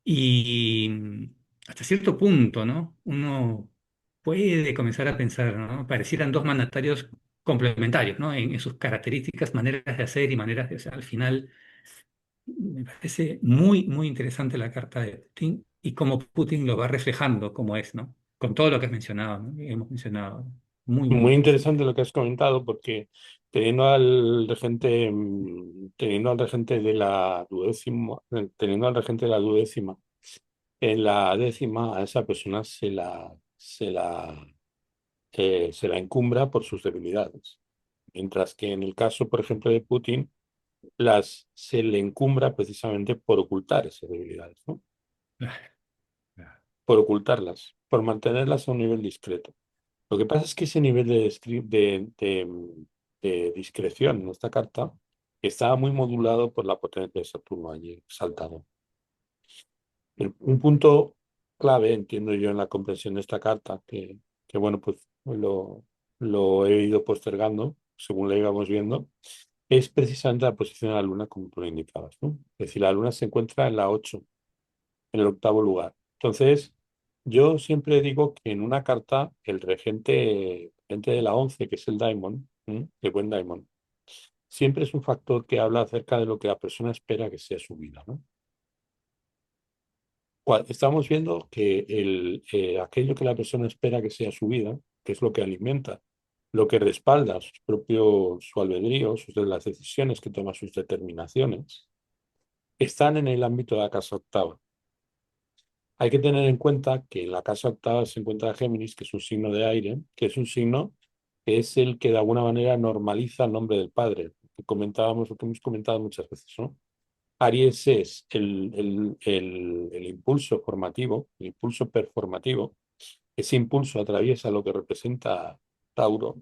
Y hasta cierto punto, ¿no? Uno puede comenzar a pensar, ¿no? Parecieran dos mandatarios complementarios, ¿no? En sus características, maneras de hacer y maneras de, o sea, al final me parece muy, muy interesante la carta de Putin y cómo Putin lo va reflejando como es, ¿no? Con todo lo que has mencionado, ¿no? Hemos mencionado. Muy, muy Muy interesante. interesante lo que has comentado, porque teniendo al regente de la duodécima, teniendo al regente de la duodécima, en la décima a esa persona se la encumbra por sus debilidades. Mientras que en el caso, por ejemplo, de Putin, se le encumbra precisamente por ocultar esas debilidades, ¿no? Claro, claro. Por ocultarlas, por mantenerlas a un nivel discreto. Lo que pasa es que ese nivel de discreción en esta carta estaba muy modulado por la potencia de Saturno allí exaltado. Un punto clave, entiendo yo, en la comprensión de esta carta, que bueno, pues lo he ido postergando según la íbamos viendo, es precisamente la posición de la Luna, como tú lo indicabas, ¿no? Es decir, la Luna se encuentra en la 8, en el octavo lugar. Entonces, yo siempre digo que en una carta, el regente de la 11, que es el Daimon, ¿m? El buen Daimon, siempre es un factor que habla acerca de lo que la persona espera que sea su vida, ¿no? Estamos viendo que aquello que la persona espera que sea su vida, que es lo que alimenta, lo que respalda su albedrío, las decisiones que toma, sus determinaciones, están en el ámbito de la casa octava. Hay que tener en cuenta que en la casa octava se encuentra Géminis, que es un signo de aire, que es un signo que es el que de alguna manera normaliza el nombre del padre, lo que hemos comentado muchas veces, ¿no? Aries es el impulso formativo, el impulso performativo. Ese impulso atraviesa lo que representa Tauro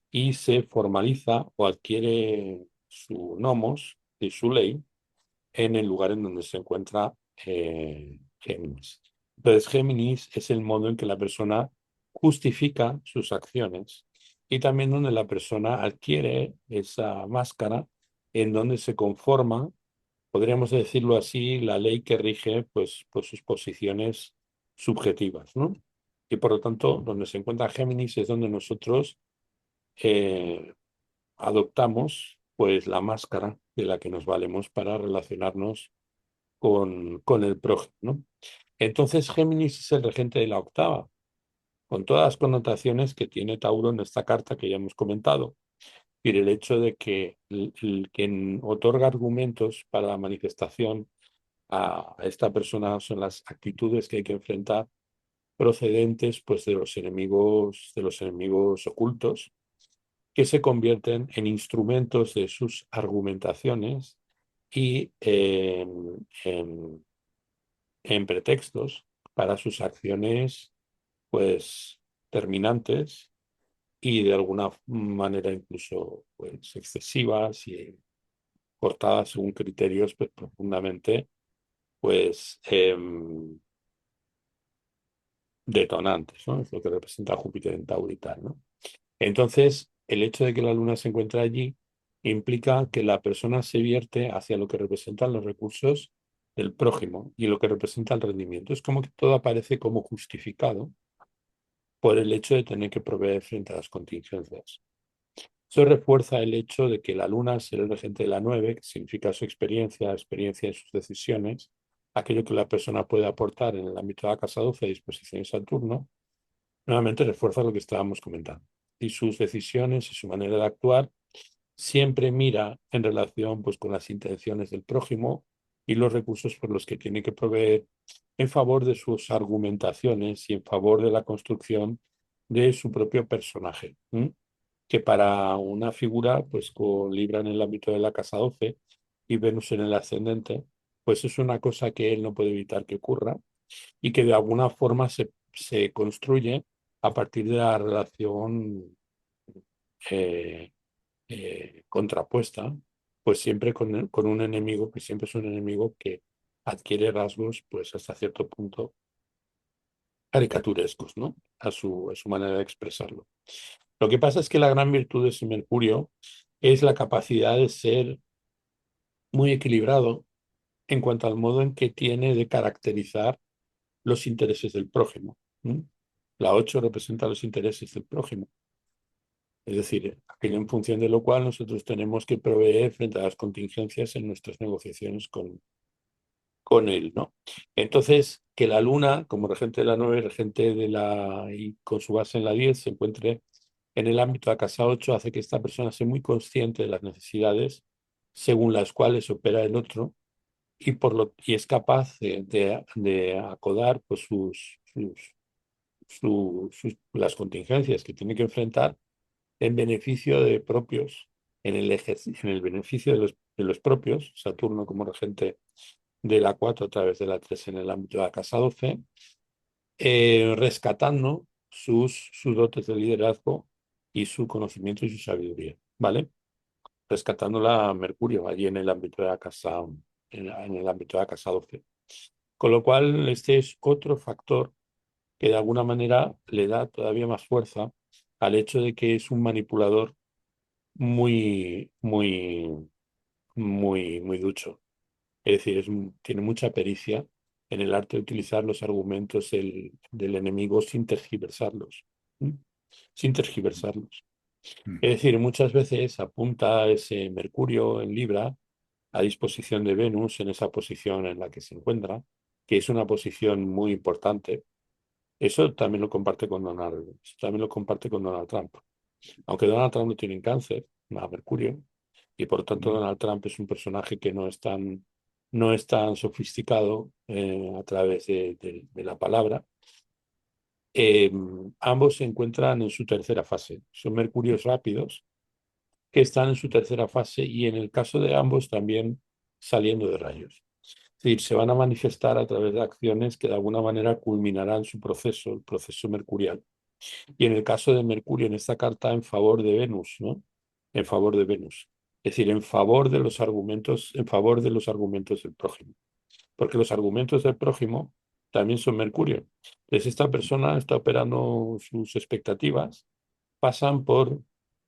y se formaliza o adquiere su nomos y su ley en el lugar en donde se encuentra Géminis. Entonces, Géminis es el modo en que la persona justifica sus acciones y también donde la persona adquiere esa máscara en donde se conforma, podríamos decirlo así, la ley que rige pues sus posiciones subjetivas, ¿no? Y por lo tanto, donde se encuentra Géminis es donde nosotros eh, adoptamos pues la máscara de la que nos valemos para relacionarnos con el prójimo, ¿no? Entonces Géminis es el regente de la octava, con todas las connotaciones que tiene Tauro en esta carta que ya hemos comentado. Y el hecho de que quien otorga argumentos para la manifestación a esta persona son las actitudes que hay que enfrentar procedentes pues de los enemigos ocultos que se convierten en instrumentos de sus argumentaciones y en pretextos para sus acciones, pues, terminantes y de alguna manera incluso pues, excesivas y cortadas según criterios pues, profundamente pues, detonantes, ¿no? Es lo que representa Júpiter en Tauro y tal, ¿no? Entonces, el hecho de que la Luna se encuentre allí implica que la persona se vierte hacia lo que representan los recursos del prójimo y lo que representa el rendimiento. Es como que todo aparece como justificado por el hecho de tener que proveer frente a las contingencias. Eso refuerza el hecho de que la Luna, al ser el regente de la 9, que significa su experiencia, experiencia en sus decisiones, aquello que la persona puede aportar en el ámbito de la casa 12 a disposición de Saturno, nuevamente refuerza lo que estábamos comentando. Y sus decisiones y su manera de actuar siempre mira en relación pues, con las intenciones del prójimo y los recursos por los que tiene que proveer en favor de sus argumentaciones y en favor de la construcción de su propio personaje. Que para una figura, pues con Libra en el ámbito de la casa 12 y Venus en el ascendente, pues es una cosa que él no puede evitar que ocurra y que de alguna forma se construye a partir de la relación eh, contrapuesta, pues siempre con un enemigo que siempre es un enemigo que adquiere rasgos, pues hasta cierto punto caricaturescos, ¿no? A su manera de expresarlo. Lo que pasa es que la gran virtud de ese Mercurio es la capacidad de ser muy equilibrado en cuanto al modo en que tiene de caracterizar los intereses del prójimo. La 8 representa los intereses del prójimo. Es decir, aquello en función de lo cual nosotros tenemos que proveer frente a las contingencias en nuestras negociaciones con él, ¿no? Entonces, que la Luna, como regente de la 9, regente de y con su base en la 10, se encuentre en el ámbito de la casa 8, hace que esta persona sea muy consciente de las necesidades según las cuales opera el otro y es capaz de acodar pues, las contingencias que tiene que enfrentar en beneficio de propios, en el beneficio de los propios, Saturno como regente de la 4 a través de la 3 en el ámbito de la casa 12, rescatando sus dotes de liderazgo y su conocimiento y su sabiduría, ¿vale? Rescatándola a Mercurio allí en el ámbito de la casa, en el ámbito de la casa 12. Con lo cual, este es otro factor que de alguna manera le da todavía más fuerza al hecho de que es un manipulador muy, muy, muy ducho. Es decir, tiene mucha pericia en el arte de utilizar los argumentos del enemigo sin tergiversarlos. ¿m? Sin tergiversarlos. Mm. Es decir, muchas veces apunta ese Mercurio en Libra a disposición de Venus en esa posición en la que se encuentra, que es una posición muy importante. Eso también lo comparte con Donald Trump. Aunque Donald Trump no tiene cáncer, a Mercurio, y por tanto Mm. Donald Trump es un personaje que no es tan sofisticado a través de la palabra. Eh, Ambos se encuentran en su tercera fase. Son mercurios rápidos que están en su tercera fase y en el caso de ambos también saliendo de rayos. Es decir, se van a manifestar a través de acciones que de alguna manera culminarán su proceso, el proceso mercurial. Y en el caso de Mercurio, en esta carta, en favor de Venus, ¿no? En favor de Venus. Es decir, en favor de los argumentos del prójimo. Porque los argumentos del prójimo también son Mercurio. Entonces, esta persona está operando sus expectativas, pasan por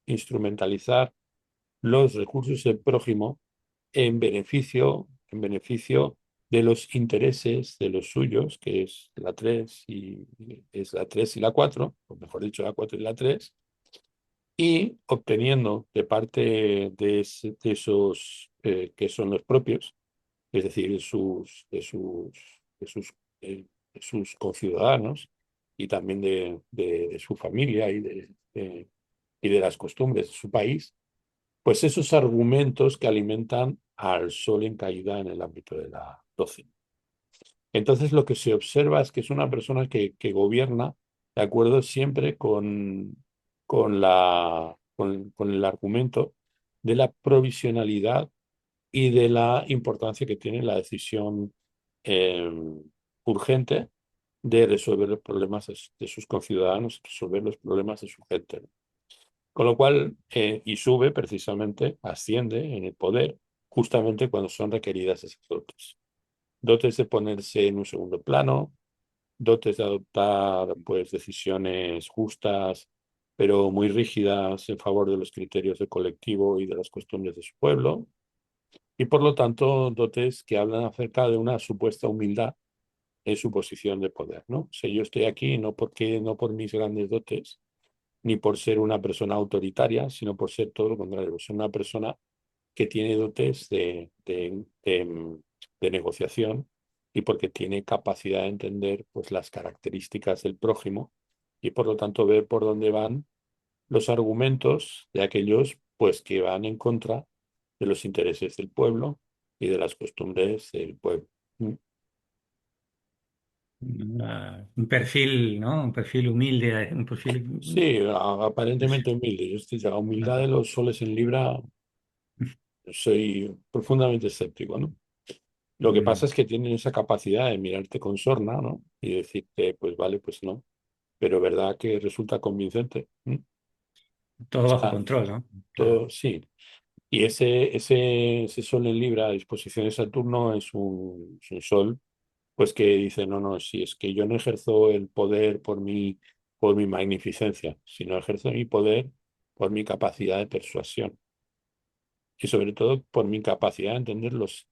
instrumentalizar los recursos del prójimo en beneficio de los intereses de los suyos, que es la 3 y la 4, o mejor dicho, la 4 y la 3, y obteniendo de parte de esos que son los propios, es decir, eh, de sus conciudadanos y también de su familia y de las costumbres de su país, pues esos argumentos que alimentan al sol en caída en el ámbito de la 12. Entonces lo que se observa es que es una persona que gobierna de acuerdo siempre con el argumento de la provisionalidad y de la importancia que tiene la decisión eh, urgente de resolver los problemas de sus conciudadanos, resolver los problemas de su gente. Con lo cual, y sube precisamente, asciende en el poder, justamente cuando son requeridas esas dotes. Dotes de ponerse en un segundo plano, dotes de adoptar pues decisiones justas, pero muy rígidas en favor de los criterios del colectivo y de las costumbres de su pueblo, y por lo tanto dotes que hablan acerca de una supuesta humildad en su posición de poder, ¿no? O sea, yo estoy aquí no por mis grandes dotes, ni por ser una persona autoritaria, sino por ser todo lo contrario, ser una persona que tiene dotes de negociación y porque tiene capacidad de entender pues, las características del prójimo y por lo tanto ver por dónde van los argumentos de aquellos pues, que van en contra de los intereses del pueblo y de las costumbres del pueblo. Mm. Un perfil, ¿no? Un perfil humilde, un perfil... Sí, aparentemente humilde. Yo estoy, la humildad de Claro. los soles en Libra, soy profundamente escéptico, ¿no? Lo que pasa Mm. es que tienen esa capacidad de mirarte con sorna, ¿no? Y decirte, pues vale, pues no. Pero verdad que resulta convincente. ¿M? Todo bajo Está control, ¿no? Claro. todo, sí. Y ese sol en Libra a disposición de Saturno es un sol, pues que dice, no, no, si es que yo no ejerzo el poder por mi magnificencia, sino ejerzo mi poder por mi capacidad de persuasión. Y sobre todo por mi capacidad de entender los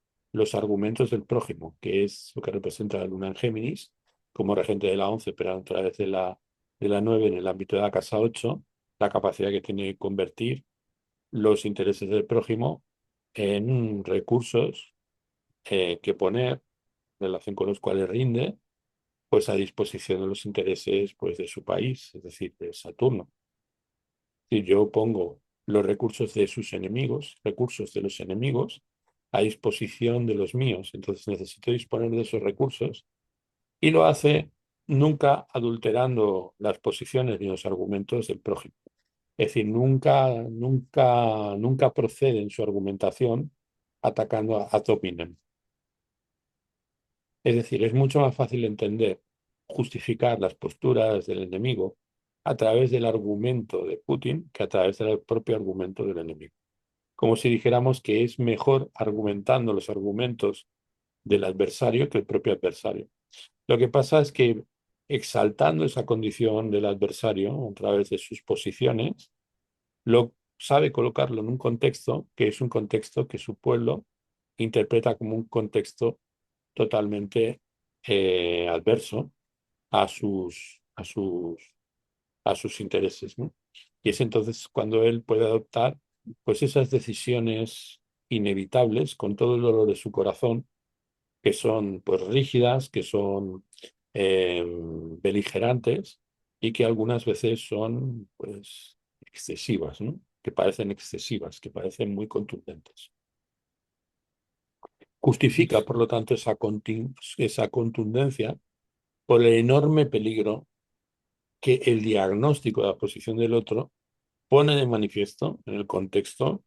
argumentos del prójimo, que es lo que representa la luna en Géminis, como regente de la 11 pero a través de la 9 en el ámbito de la casa 8 la capacidad que tiene de convertir los intereses del prójimo en recursos que poner, en relación con los cuales rinde, pues a disposición de los intereses pues, de su país, es decir, de Saturno. Si yo pongo los recursos de sus enemigos, recursos de los enemigos, a disposición de los míos. Entonces necesito disponer de esos recursos y lo hace nunca adulterando las posiciones ni los argumentos del prójimo. Es decir, nunca procede en su argumentación atacando a ad hominem. Es decir, es mucho más fácil entender, justificar las posturas del enemigo a través del argumento de Putin que a través del propio argumento del enemigo. Como si dijéramos que es mejor argumentando los argumentos del adversario que el propio adversario. Lo que pasa es que exaltando esa condición del adversario a través de sus posiciones, lo sabe colocarlo en un contexto que es un contexto que su pueblo interpreta como un contexto totalmente adverso a sus intereses, ¿no? Y es entonces cuando él puede adoptar pues esas decisiones inevitables con todo el dolor de su corazón, que son pues rígidas, que son beligerantes y que algunas veces son pues excesivas, ¿no? Que parecen excesivas, que parecen muy contundentes. Justifica, por lo tanto, esa contundencia por el enorme peligro que el diagnóstico de la posición del otro pone de manifiesto en el contexto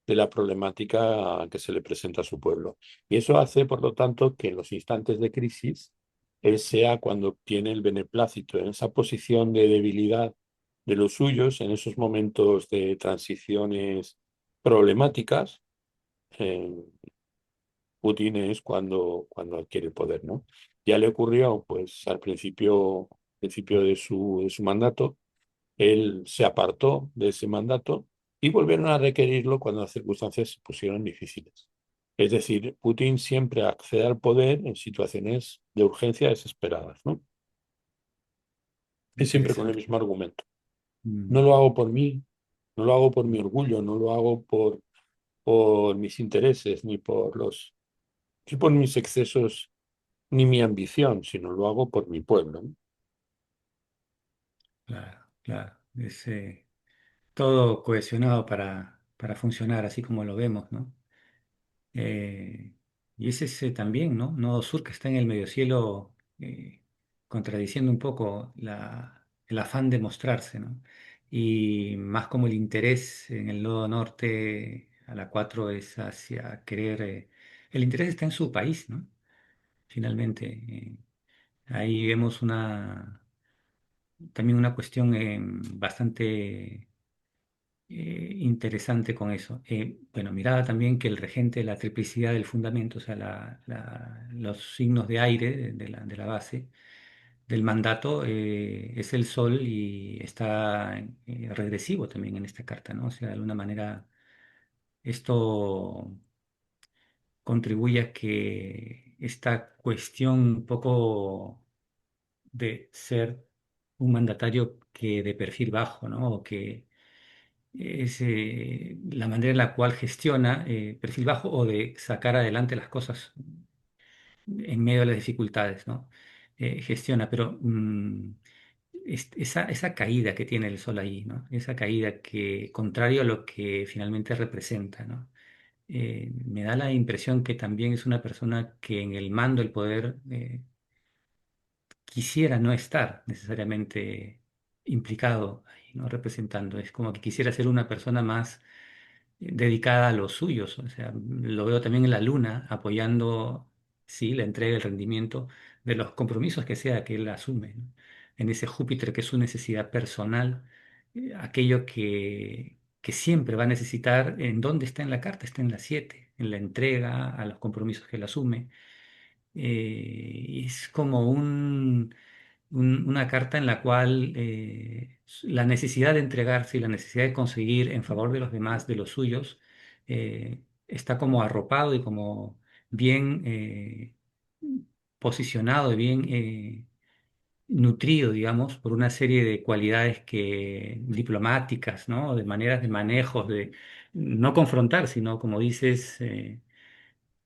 de la problemática que se le presenta a su pueblo. Y eso hace, por lo tanto, que en los instantes de crisis, él sea cuando obtiene el beneplácito en esa posición de debilidad de los suyos, en esos momentos de transiciones problemáticas, eh, Putin es cuando adquiere el poder, ¿no? Ya le ocurrió, pues, principio de su mandato, él se apartó de ese mandato y volvieron a requerirlo cuando las circunstancias se pusieron difíciles. Es decir, Putin siempre accede al poder en situaciones de urgencia desesperadas, ¿no? Es siempre con el Interesante. mismo argumento. No Mm. lo hago por mí, no lo hago por mi orgullo, no lo hago por mis intereses, ni por mis excesos, ni mi ambición, sino lo hago por mi pueblo, ¿no? Claro, claro. Es todo cohesionado para funcionar así como lo vemos, ¿no? Eh, y es ese también, ¿no? Nodo Sur que está en el mediocielo, contradiciendo un poco el afán de mostrarse, ¿no? Y más como el interés en el nodo norte a la 4 es hacia querer, el interés está en su país, ¿no? Finalmente, ahí vemos también una cuestión bastante interesante con eso. Bueno, miraba también que el regente de la triplicidad del fundamento, o sea, los signos de aire de la base del mandato, es el Sol y está regresivo también en esta carta, ¿no? O sea, de alguna manera esto contribuye a que esta cuestión un poco de ser un mandatario que de perfil bajo, ¿no? O que es la manera en la cual gestiona perfil bajo o de sacar adelante las cosas en medio de las dificultades, ¿no? Gestiona, pero esa caída que tiene el sol ahí, ¿no? Esa caída que, contrario a lo que finalmente representa, ¿no? Me da la impresión que también es una persona que en el mando del poder quisiera no estar necesariamente implicado ahí, ¿no? Representando. Es como que quisiera ser una persona más dedicada a los suyos. O sea, lo veo también en la Luna apoyando, sí, la entrega, el rendimiento de los compromisos que sea que él asume, ¿no? En ese Júpiter que es su necesidad personal, aquello que siempre va a necesitar, ¿en dónde está en la carta? Está en la 7 en la entrega a los compromisos que él asume. Es como una carta en la cual la necesidad de entregarse y la necesidad de conseguir en favor de los demás, de los suyos, está como arropado y como bien posicionado y bien nutrido, digamos, por una serie de cualidades diplomáticas, ¿no? De maneras de manejos, de no confrontar, sino, como dices,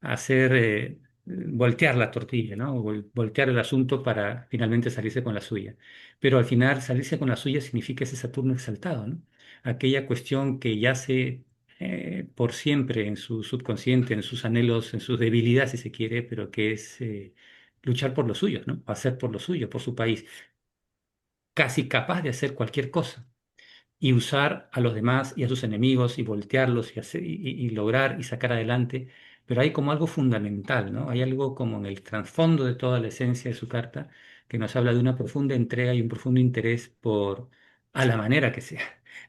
hacer voltear la tortilla, ¿no? Voltear el asunto para finalmente salirse con la suya. Pero al final salirse con la suya significa ese Saturno exaltado, ¿no? Aquella cuestión que yace por siempre en su subconsciente, en sus anhelos, en sus debilidades, si se quiere, pero que es luchar por los suyos, ¿no? Hacer por lo suyo, por su país, casi capaz de hacer cualquier cosa y usar a los demás y a sus enemigos y voltearlos y lograr y sacar adelante. Pero hay como algo fundamental, ¿no? Hay algo como en el trasfondo de toda la esencia de su carta que nos habla de una profunda entrega y un profundo interés por, a la manera que sea.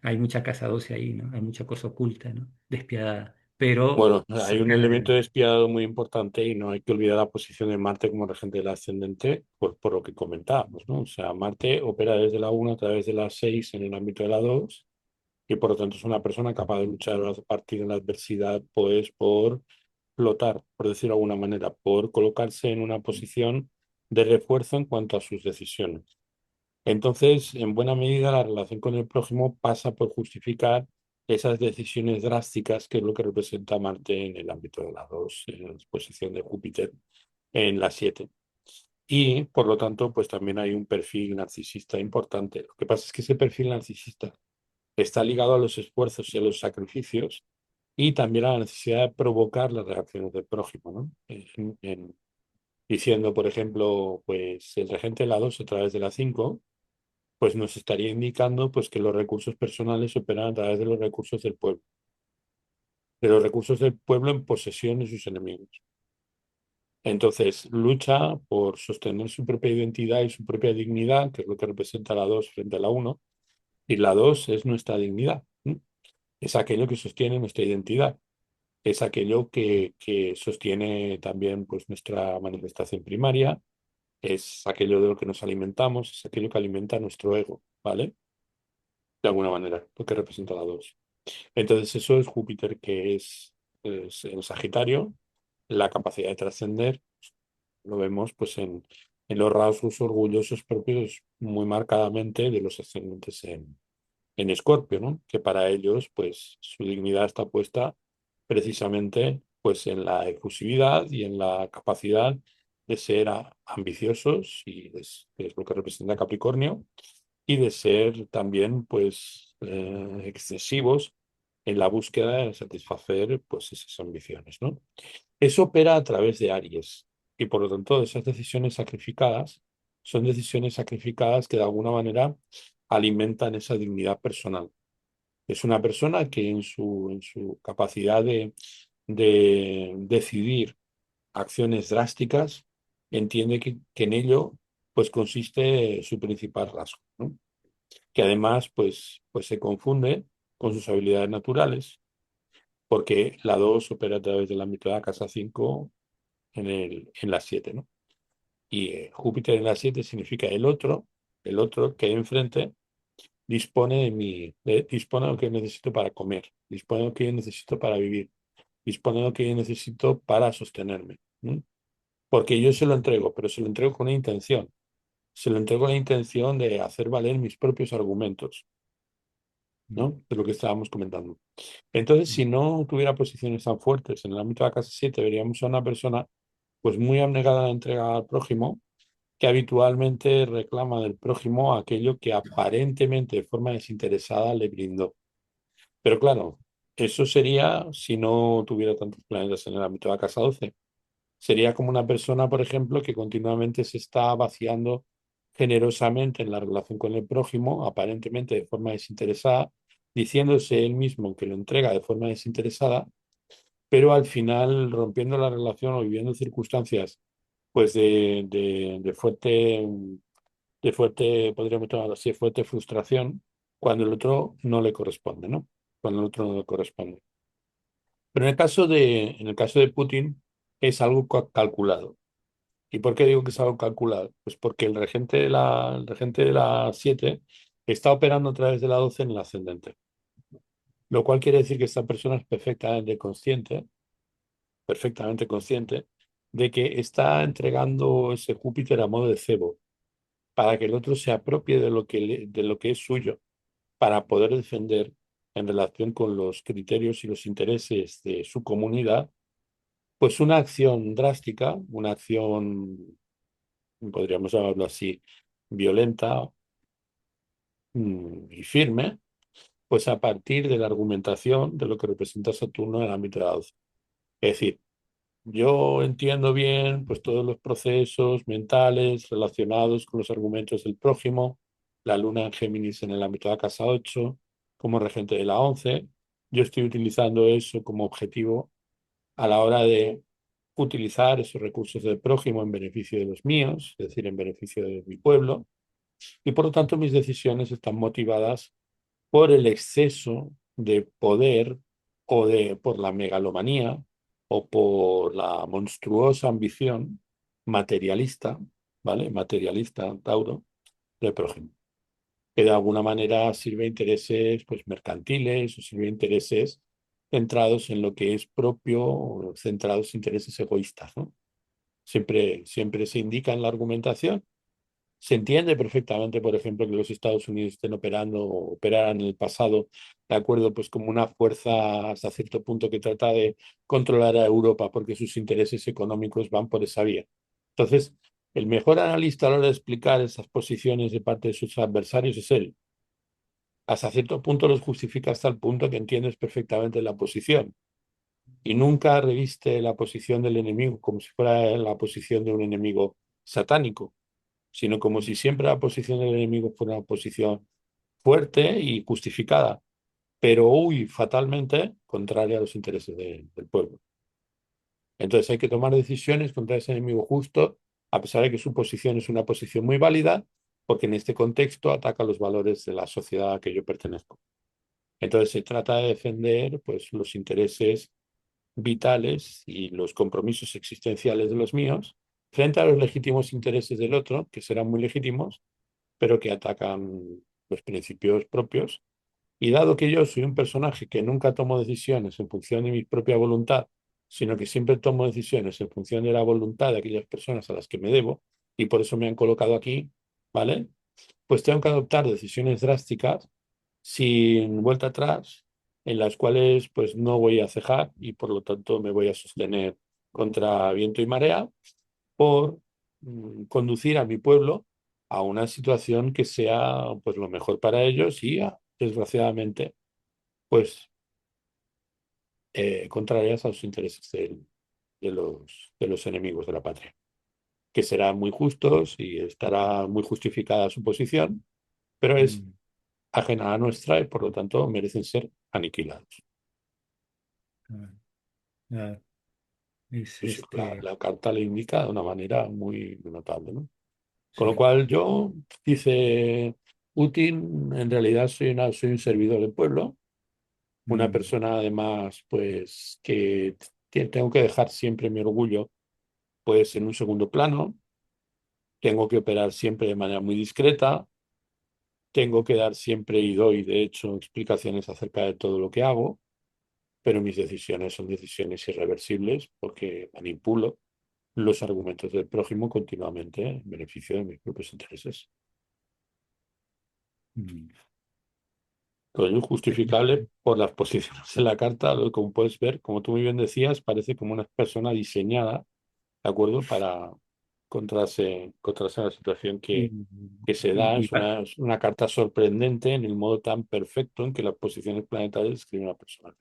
Hay mucha casa doce ahí, ¿no? Hay mucha cosa oculta, ¿no? Despiadada, pero Bueno, hay un sacar elemento adelante. despiadado muy importante y no hay que olvidar la posición de Marte como regente del ascendente, por lo que comentábamos, ¿no? O sea, Marte opera desde la 1 a través de la 6 en el ámbito de la 2 y por lo tanto es una persona capaz de luchar a partir de la adversidad, pues por flotar, por decirlo de alguna manera, por colocarse en una posición de refuerzo en cuanto a sus decisiones. Entonces, en buena medida, la relación con el prójimo pasa por justificar esas decisiones drásticas, que es lo que representa Marte en el ámbito de la 2 en la exposición de Júpiter en la 7. Y, por lo tanto, pues también hay un perfil narcisista importante. Lo que pasa es que ese perfil narcisista está ligado a los esfuerzos y a los sacrificios y también a la necesidad de provocar las reacciones del prójimo, ¿no? Diciendo, por ejemplo, pues el regente de la 2 a través de la 5 pues nos estaría indicando pues que los recursos personales operan a través de los recursos del pueblo, de los recursos del pueblo en posesión de sus enemigos. Entonces, lucha por sostener su propia identidad y su propia dignidad, que es lo que representa la 2 frente a la uno, y la 2 es nuestra dignidad, ¿no? Es aquello que sostiene nuestra identidad, es aquello que sostiene también pues nuestra manifestación primaria, es aquello de lo que nos alimentamos, es aquello que alimenta nuestro ego, ¿vale? De alguna manera, lo que representa la 2. Entonces eso es Júpiter, que es en Sagitario, la capacidad de trascender, lo vemos pues en los rasgos orgullosos propios muy marcadamente de los ascendentes en Escorpio, ¿no? Que para ellos pues su dignidad está puesta precisamente pues en la efusividad y en la capacidad de ser ambiciosos, y que es lo que representa Capricornio, y de ser también pues excesivos en la búsqueda de satisfacer pues esas ambiciones, ¿no? Eso opera a través de Aries y por lo tanto esas decisiones sacrificadas son decisiones sacrificadas que de alguna manera alimentan esa dignidad personal. Es una persona que en su capacidad de decidir acciones drásticas entiende que en ello pues consiste su principal rasgo, ¿no? Que además pues se confunde con sus habilidades naturales, porque la 2 opera a través del ámbito de la casa 5 en la 7, ¿no? Y Júpiter en la 7 significa el otro que hay enfrente dispone dispone de lo que necesito para comer, dispone de lo que yo necesito para vivir, dispone de lo que yo necesito para sostenerme. ¿M? Porque yo se lo entrego, pero se lo entrego con una intención. Se lo entrego con la intención de hacer valer mis propios argumentos, mm, ¿no? De lo que estábamos comentando. Entonces, mm, si no tuviera posiciones tan fuertes en el ámbito de la casa 7, veríamos a una persona pues muy abnegada a la entrega al prójimo, que habitualmente reclama del prójimo aquello que aparentemente de forma desinteresada le brindó. Pero claro, eso sería si no tuviera tantos planetas en el ámbito de la casa 12. Sería como una persona, por ejemplo, que continuamente se está vaciando generosamente en la relación con el prójimo, aparentemente de forma desinteresada, diciéndose él mismo que lo entrega de forma desinteresada, pero al final rompiendo la relación o viviendo circunstancias pues de fuerte, podríamos llamarlo así, fuerte frustración, cuando el otro no le corresponde, ¿no? Cuando el otro no le corresponde. Pero en el caso de Putin es algo calculado. ¿Y por qué digo que es algo calculado? Pues porque el regente de la 7 está operando a través de la 12 en el ascendente, lo cual quiere decir que esta persona es perfectamente consciente de que está entregando ese Júpiter a modo de cebo para que el otro se apropie de lo que, de lo que es suyo, para poder defender en relación con los criterios y los intereses de su comunidad, pues una acción drástica, una acción, podríamos llamarlo así, violenta y firme, pues a partir de la argumentación de lo que representa Saturno en el ámbito de la doce. Es decir, yo entiendo bien pues todos los procesos mentales relacionados con los argumentos del prójimo, la luna en Géminis en el ámbito de la casa 8 como regente de la 11. Yo estoy utilizando eso como objetivo a la hora de utilizar esos recursos del prójimo en beneficio de los míos, es decir, en beneficio de mi pueblo, y por lo tanto mis decisiones están motivadas por el exceso de poder por la megalomanía o por la monstruosa ambición materialista, ¿vale? Materialista, Tauro, del prójimo, que de alguna manera sirve a intereses pues, mercantiles o sirve a intereses centrados en lo que es propio, centrados en intereses egoístas, ¿no? Siempre se indica en la argumentación. Se entiende perfectamente, por ejemplo, que los Estados Unidos estén operando o operaran en el pasado, de acuerdo, pues como una fuerza hasta cierto punto que trata de controlar a Europa porque sus intereses económicos van por esa vía. Entonces, el mejor analista a la hora de explicar esas posiciones de parte de sus adversarios es él. Hasta cierto punto los justifica hasta el punto que entiendes perfectamente la posición y nunca reviste la posición del enemigo como si fuera la posición de un enemigo satánico, sino como si siempre la posición del enemigo fuera una posición fuerte y justificada, pero hoy fatalmente contraria a los intereses del pueblo. Entonces hay que tomar decisiones contra ese enemigo justo, a pesar de que su posición es una posición muy válida, porque en este contexto ataca los valores de la sociedad a que yo pertenezco. Entonces se trata de defender pues, los intereses vitales y los compromisos existenciales de los míos frente a los legítimos intereses del otro, que serán muy legítimos, pero que atacan los principios propios. Y dado que yo soy un personaje que nunca tomo decisiones en función de mi propia voluntad, sino que siempre tomo decisiones en función de la voluntad de aquellas personas a las que me debo, y por eso me han colocado aquí, ¿vale? Pues tengo que adoptar decisiones drásticas sin vuelta atrás, en las cuales pues no voy a cejar y por lo tanto me voy a sostener contra viento y marea por conducir a mi pueblo a una situación que sea pues lo mejor para ellos y desgraciadamente pues contrarias a los intereses de los enemigos de la patria, que serán muy justos y estará muy justificada su posición, pero es mm, ajena a la nuestra y por lo tanto merecen ser aniquilados. claro, claro. Es Pues este, la carta le indica de una manera muy notable, ¿no? Con lo sí. cual yo, dice Putin, en realidad soy un servidor del pueblo Una Mm, persona además, pues que tengo que dejar siempre mi orgullo, pues en un segundo plano, tengo que operar siempre de manera muy discreta, tengo que dar siempre y doy, de hecho, explicaciones acerca de todo lo que hago, pero mis decisiones son decisiones irreversibles porque manipulo los argumentos del prójimo continuamente en beneficio de mis propios intereses. mm. Todo ello justificable por las posiciones en la carta, lo que como puedes ver, como tú muy bien decías, parece como una persona diseñada, ¿de acuerdo? Para contrarse la situación Y, que se da. y- y pa- Es una carta sorprendente en el modo tan perfecto en que las posiciones planetarias describen a una persona.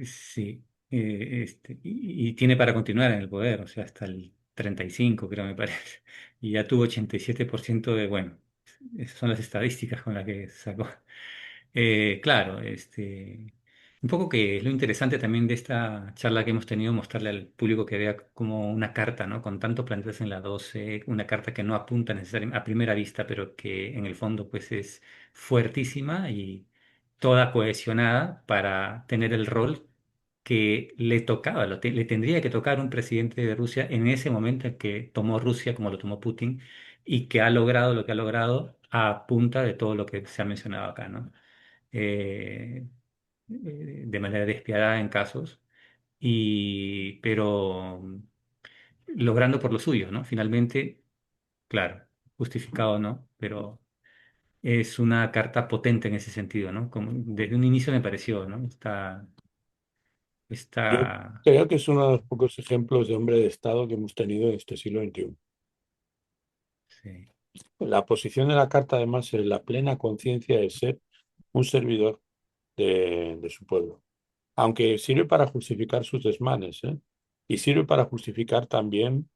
sí, y tiene para continuar en el poder, o sea, hasta el 35 creo me parece. Y ya tuvo 87% de, bueno, esas son las estadísticas con las que sacó. Claro, un poco que es lo interesante también de esta charla que hemos tenido, mostrarle al público que vea como una carta, ¿no? Con tantos planetas en la 12, una carta que no apunta necesariamente a primera vista, pero que en el fondo pues es fuertísima y toda cohesionada para tener el rol que le tocaba, le tendría que tocar un presidente de Rusia en ese momento en que tomó Rusia como lo tomó Putin y que ha logrado lo que ha logrado a punta de todo lo que se ha mencionado acá, ¿no? De manera despiadada en casos, pero logrando por lo suyo, ¿no? Finalmente, claro, justificado o no, pero es una carta potente en ese sentido, ¿no? Como desde un inicio me pareció, ¿no? Yo Está, creo que es uno de los pocos ejemplos de hombre de Estado que hemos tenido en este siglo XXI. sí. La posición de la carta, además, es la plena conciencia de ser un servidor de su pueblo. Aunque sirve para justificar sus desmanes, ¿eh? Y sirve para justificar también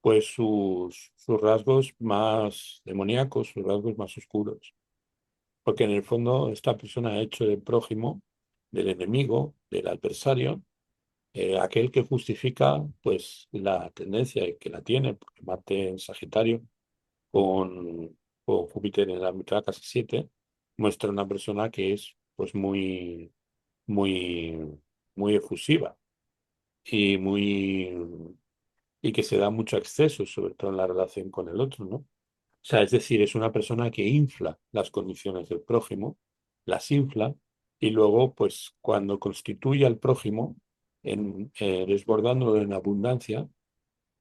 pues sus rasgos más demoníacos, sus rasgos más oscuros. Porque en el fondo esta persona ha hecho del prójimo, del enemigo, del adversario, aquel que justifica pues la tendencia que la tiene, porque Marte en Sagitario con, con Júpiter en la mitad de la casa 7 muestra una persona que es pues muy, muy efusiva y y que se da mucho acceso, sobre todo en la relación con el otro, ¿no? O sea, es decir, es una persona que infla las condiciones del prójimo, las infla, y luego, pues, cuando constituye al prójimo, desbordándolo en abundancia,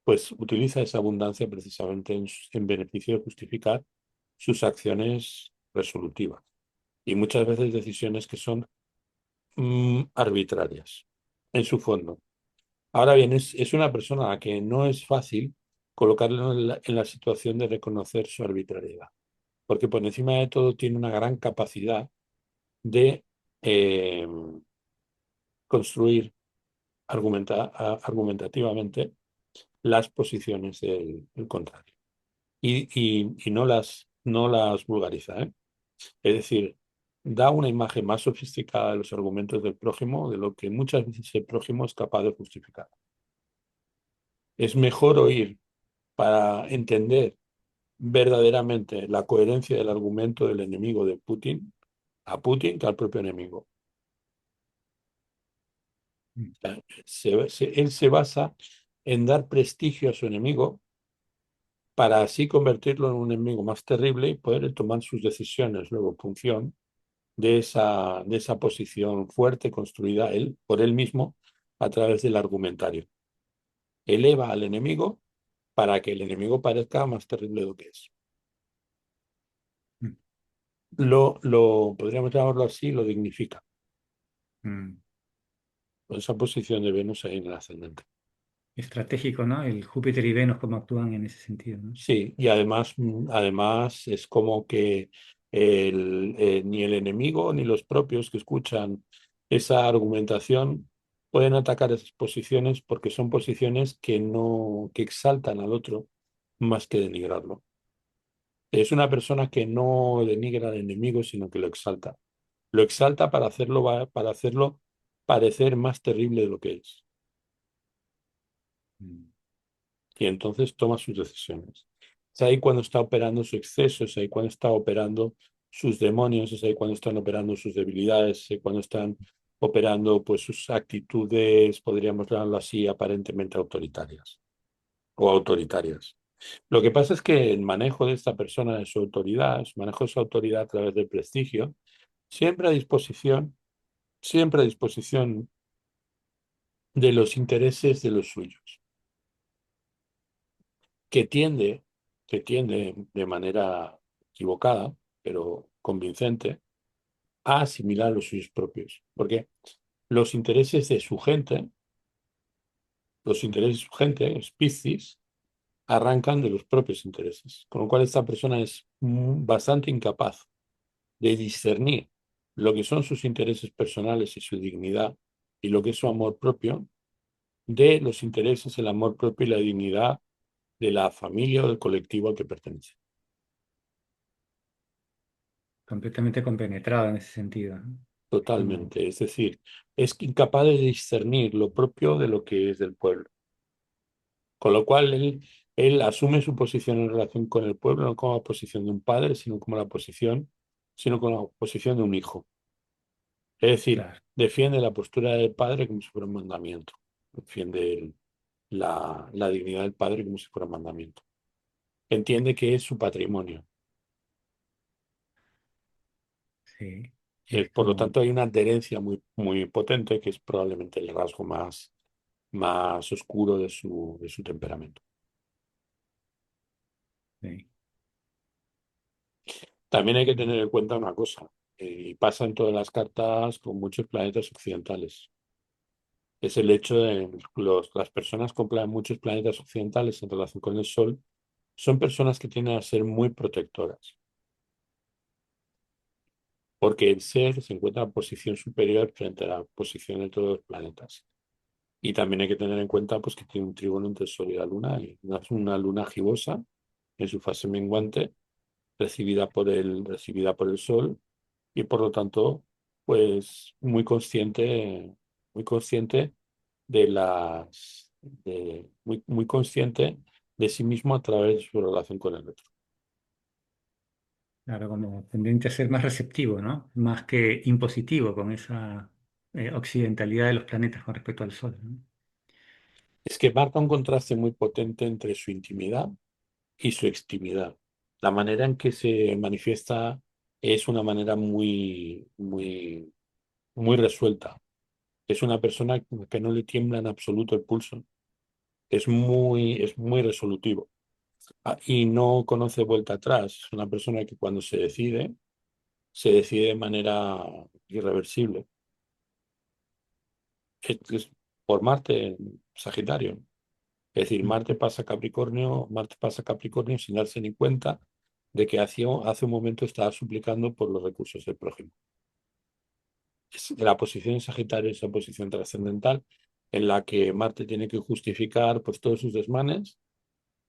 pues utiliza esa abundancia precisamente en beneficio de justificar sus acciones resolutivas. Y muchas veces decisiones que son arbitrarias en su fondo. Ahora bien, es una persona a la que no es fácil colocarlo en la situación de reconocer su arbitrariedad, porque por encima de todo tiene una gran capacidad de eh, construir argumentativamente las posiciones del contrario y no las vulgariza, ¿eh? Es decir, da una imagen más sofisticada de los argumentos del prójimo de lo que muchas veces el prójimo es capaz de justificar. Es mejor oír para entender verdaderamente la coherencia del argumento del enemigo de Putin a Putin que al propio enemigo. Mm, O sea, él se basa en dar prestigio a su enemigo para así convertirlo en un enemigo más terrible y poder tomar sus decisiones luego en función de esa posición fuerte construida él, por él mismo a través del argumentario. Eleva al enemigo para que el enemigo parezca más terrible de lo que es. mm, Podríamos llamarlo así, lo dignifica. mm. Con esa posición de Venus ahí en el ascendente. Estratégico, ¿no? El Júpiter y Venus, cómo actúan en ese sentido, ¿no? Sí, y además, además es como que ni el enemigo ni los propios que escuchan esa argumentación pueden atacar esas posiciones porque son posiciones que no, que exaltan al otro más que denigrarlo. Es una persona que no denigra al enemigo, sino que lo exalta. Lo exalta para hacerlo parecer más terrible de lo que es. Mm, Y entonces toma sus decisiones. Es ahí cuando está operando su exceso, es ahí cuando está operando sus demonios, es ahí cuando están operando sus debilidades, es ahí cuando están operando pues sus actitudes, podríamos llamarlo así, aparentemente autoritarias o autoritarias. Lo que pasa es que el manejo de esta persona, de su autoridad, su manejo de su autoridad a través del prestigio, siempre a disposición, siempre a disposición de los intereses de los suyos, que tiende, que tiende de manera equivocada, pero convincente, a asimilar los suyos propios. Porque los intereses de su gente, los intereses de su gente, Piscis, arrancan de los propios intereses. Con lo cual esta persona es bastante incapaz de discernir lo que son sus intereses personales y su dignidad y lo que es su amor propio de los intereses, el amor propio y la dignidad de la familia o del colectivo al que pertenece. Completamente compenetrado en ese sentido, ¿no? Es como, Totalmente. Es decir, es incapaz de discernir lo propio de lo que es del pueblo. Con lo cual él asume su posición en relación con el pueblo, no como la posición de un padre, sino como la posición de un hijo. Es decir, claro, defiende la postura del padre como si fuera un mandamiento. Defiende la dignidad del padre como si fuera un mandamiento. Entiende que es su patrimonio. sí. Es Por lo como, tanto, hay una adherencia muy, muy potente que es probablemente el rasgo más oscuro de su temperamento. sí, También hay que tener en cuenta una cosa, y pasa en todas las cartas con muchos planetas occidentales. Es el hecho de las personas con muchos planetas occidentales en relación con el Sol son personas que tienden a ser muy protectoras, porque el ser se encuentra en posición superior frente a la posición de todos los planetas. Y también hay que tener en cuenta pues, que tiene un trígono entre el Sol y la Luna, y una luna gibosa en su fase menguante, recibida por el Sol, y por lo tanto, pues muy consciente muy consciente de sí mismo a través de su relación con el otro. claro, como tendiente a ser más receptivo, ¿no? Más que impositivo con esa occidentalidad de los planetas con respecto al Sol, ¿no? Es que marca un contraste muy potente entre su intimidad y su extimidad. La manera en que se manifiesta es una manera muy, muy, muy resuelta. Es una persona que no le tiembla en absoluto el pulso. Es muy resolutivo. Y no conoce vuelta atrás. Es una persona que cuando se decide de manera irreversible. Es por Marte en Sagitario. Es decir, Mm, Marte pasa a Capricornio sin darse ni cuenta de que hace un momento estaba suplicando por los recursos del prójimo. La posición en Sagitario es una posición trascendental en la que Marte tiene que justificar pues, todos sus desmanes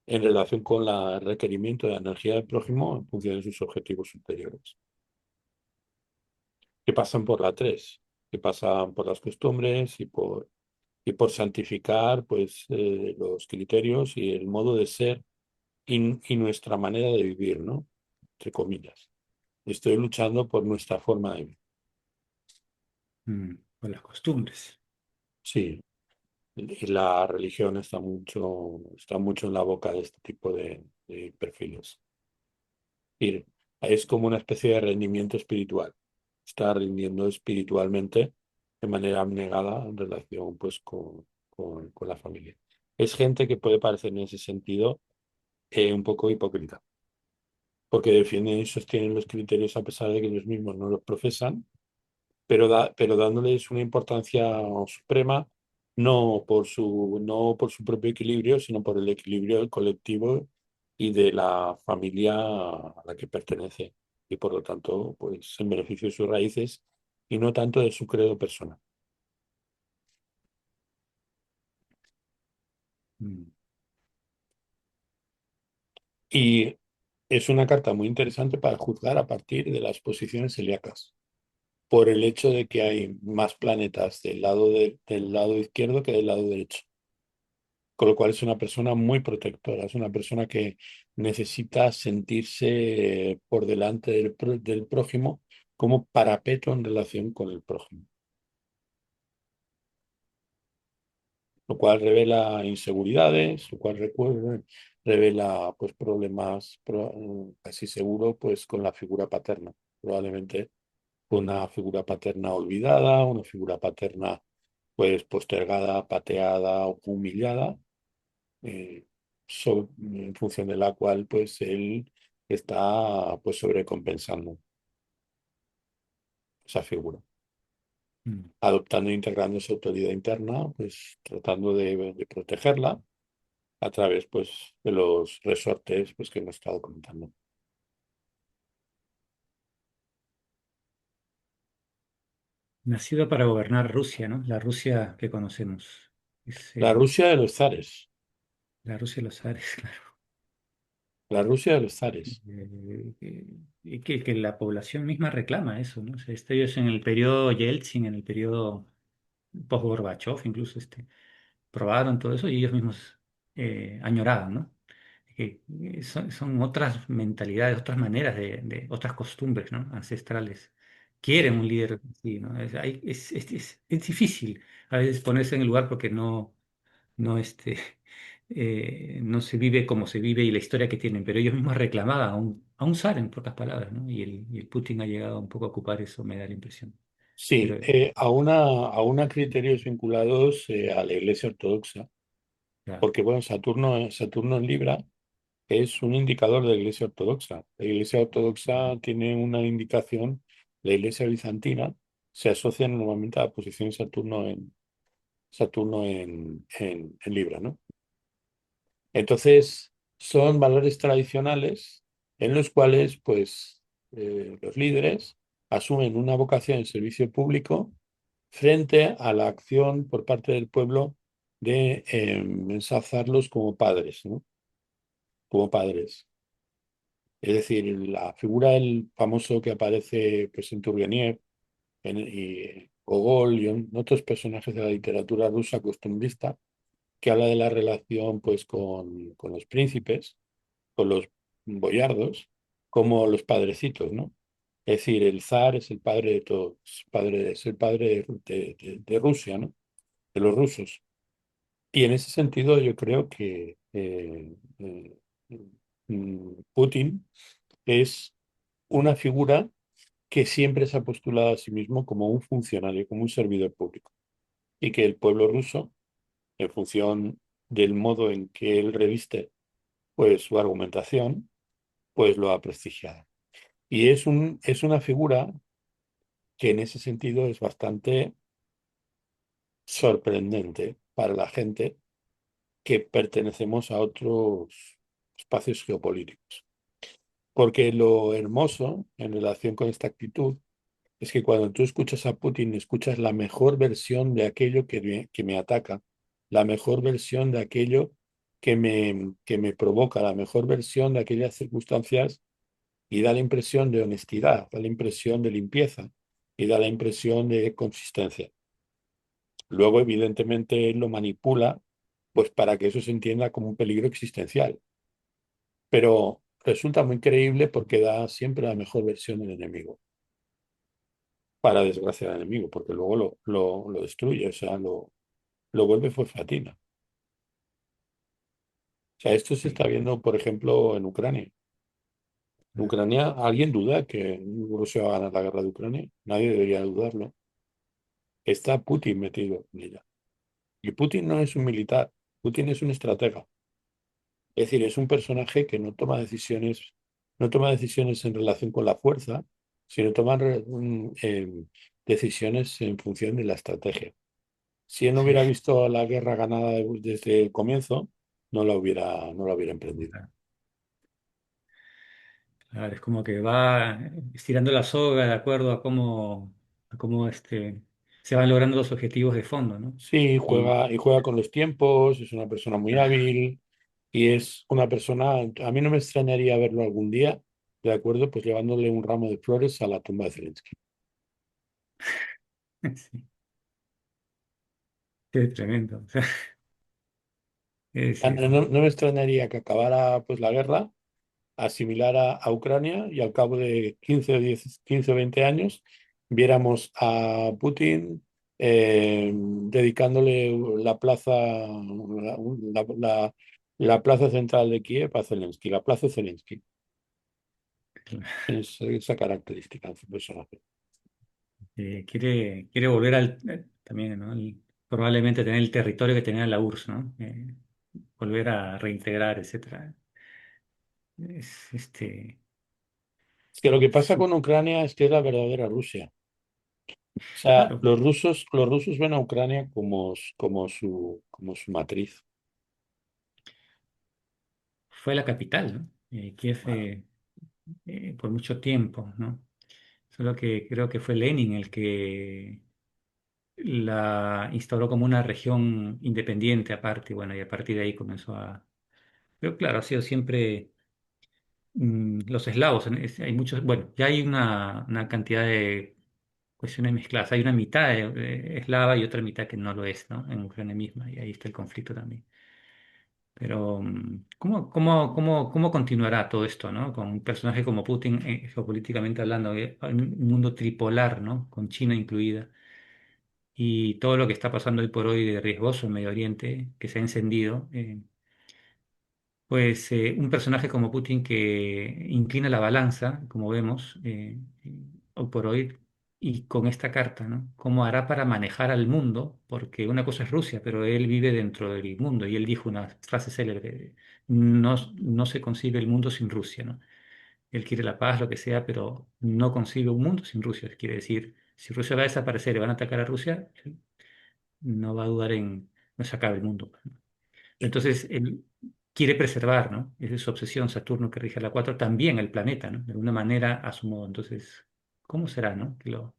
en relación con el requerimiento de la energía del prójimo en función de sus objetivos superiores, que pasan por la 3, que pasan por las costumbres y por santificar pues, los criterios y el modo de ser y nuestra manera de vivir, ¿no? Entre comillas. Estoy luchando por nuestra forma de vivir. por las costumbres. Sí, y la religión está mucho en la boca de este tipo de perfiles. Y es como una especie de rendimiento espiritual. Está rindiendo espiritualmente de manera abnegada en relación pues, con la familia. Es gente que puede parecer en ese sentido un poco hipócrita, porque defienden y sostienen los criterios a pesar de que ellos mismos no los profesan, pero dándoles una importancia suprema no por su propio equilibrio, sino por el equilibrio del colectivo y de la familia a la que pertenece, y por lo tanto, pues en beneficio de sus raíces y no tanto de su credo personal. Mm, Y es una carta muy interesante para juzgar a partir de las posiciones celíacas, por el hecho de que hay más planetas del lado izquierdo que del lado derecho. Con lo cual es una persona muy protectora, es una persona que necesita sentirse por delante del prójimo como parapeto en relación con el prójimo. lo cual revela inseguridades, lo cual revela pues problemas casi seguro pues con la figura paterna. Probablemente una figura paterna olvidada, una figura paterna pues postergada, pateada o humillada, eh, en función de la cual pues él está pues sobrecompensando esa figura, Mm. adoptando e integrando esa autoridad interna, pues tratando de protegerla a través pues de los resortes pues que hemos estado comentando. Nacido para gobernar Rusia, ¿no? La Rusia que conocemos. Es La Rusia de los zares, la Rusia de los zares, claro. la Rusia de los zares. Y que la población misma reclama eso, ¿no? O sea, ellos en el periodo Yeltsin, en el periodo post-Gorbachev, incluso probaron todo eso y ellos mismos añoraban, ¿no? Son otras mentalidades, otras maneras otras costumbres, ¿no? Ancestrales. Quieren un líder así, ¿no? Es difícil a veces ponerse en el lugar porque no, no se vive como se vive y la historia que tienen, pero ellos mismos reclamaban a un zar, en pocas palabras, ¿no? Y el Putin ha llegado un poco a ocupar eso, me da la impresión. Sí, Pero, a criterios vinculados a la Iglesia Ortodoxa, claro, porque bueno, Saturno en Libra es un indicador de la Iglesia Ortodoxa. La Iglesia Ortodoxa tiene una indicación, la Iglesia Bizantina se asocia normalmente a la posición de Saturno en Libra, ¿no? Entonces, son valores tradicionales en los cuales, pues, los líderes asumen una vocación en servicio público frente a la acción por parte del pueblo de ensalzarlos como padres, ¿no? Como padres. Es decir, la figura del famoso que aparece pues, en Turgenev y Gogol y en otros personajes de la literatura rusa costumbrista, que habla de la relación pues, con los príncipes, con los boyardos, como los padrecitos, ¿no? Es decir, el zar es el padre de todos, es el padre de Rusia, ¿no? De los rusos. Y en ese sentido yo creo que Putin es una figura que siempre se ha postulado a sí mismo como un funcionario, como un servidor público, y que el pueblo ruso, en función del modo en que él reviste pues su argumentación, pues lo ha prestigiado. Y es una figura que en ese sentido es bastante sorprendente para la gente que pertenecemos a otros espacios geopolíticos. Porque lo hermoso en relación con esta actitud es que cuando tú escuchas a Putin, escuchas la mejor versión de aquello que me ataca, la mejor versión de aquello que me provoca, la mejor versión de aquellas circunstancias y da la impresión de honestidad, da la impresión de limpieza y da la impresión de consistencia. Luego, evidentemente, él lo manipula pues para que eso se entienda como un peligro existencial, pero resulta muy creíble porque da siempre la mejor versión del enemigo, para desgracia del enemigo, porque luego lo destruye, o sea, lo vuelve fosfatina. O sea, esto se sí, está viendo, por ejemplo, en Ucrania. En claro. Ucrania, ¿alguien duda que Rusia va a ganar la guerra de Ucrania? Nadie debería dudarlo. Está Putin metido en ella. Y Putin no es un militar, Putin es un estratega. Es decir, es un personaje que no toma decisiones en relación con la fuerza, sino toma decisiones en función de la estrategia. Si él no Sí, hubiera visto la guerra ganada desde el comienzo, no la hubiera emprendido. claro. Claro, es como que va estirando la soga de acuerdo a cómo se van logrando los objetivos de fondo, ¿no? Sí, Y y juega con los tiempos, es una persona muy ah, hábil y es una persona, a mí no me extrañaría verlo algún día, de acuerdo, pues llevándole un ramo de flores a la tumba de Zelensky. sí, es tremendo. O sea, sí, No, sí. no me extrañaría que acabara pues la guerra, asimilara a Ucrania y al cabo de 15 o 10, 15 o 20 años viéramos a Putin dedicándole la plaza, la plaza central de Kiev a Zelensky, la plaza Zelensky. Es esa característica en su personaje. Quiere volver al, también, ¿no? Probablemente tener el territorio que tenía la URSS, ¿no? Volver a reintegrar, etcétera. Es que lo que pasa Su- con Ucrania es que es la verdadera Rusia. O sea, claro, los rusos ven a Ucrania como su matriz. fue la capital, ¿no? Kiev por mucho tiempo, ¿no? Solo que creo que fue Lenin el que la instauró como una región independiente aparte, bueno, y a partir de ahí comenzó a... Pero claro, ha sido siempre los eslavos, hay muchos, bueno, ya hay una cantidad de cuestiones mezcladas, hay una mitad eslava y otra mitad que no lo es, ¿no? En Ucrania misma, y ahí está el conflicto también. Pero, ¿cómo continuará todo esto, ¿no? Con un personaje como Putin, geopolíticamente hablando, en un mundo tripolar, ¿no? Con China incluida, y todo lo que está pasando hoy por hoy de riesgoso en Medio Oriente, que se ha encendido, pues un personaje como Putin que inclina la balanza, como vemos, hoy por hoy, y con esta carta, ¿no? ¿Cómo hará para manejar al mundo? Porque una cosa es Rusia, pero él vive dentro del mundo, y él dijo una frase célebre, no se concibe el mundo sin Rusia, ¿no? Él quiere la paz, lo que sea, pero no concibe un mundo sin Rusia. Quiere decir, si Rusia va a desaparecer y van a atacar a Rusia, no va a dudar en no sacar el mundo. Entonces, él quiere preservar, ¿no? Esa es su obsesión, Saturno que rige a la 4 también el planeta, ¿no? De alguna manera a su modo. Entonces, ¿cómo será, no? Que lo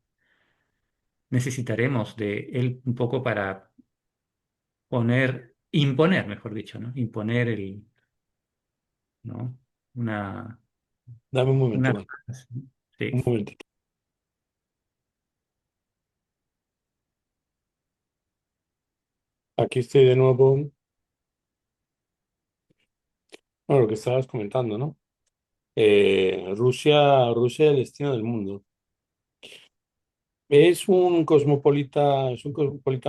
necesitaremos de él un poco para imponer, mejor dicho, ¿no? Imponer ¿no? Una, Dame un momento, una, Marco. sí, Un momentito. Aquí estoy de nuevo. Bueno, lo que estabas comentando, ¿no? Rusia, el destino del mundo. Es un cosmopolita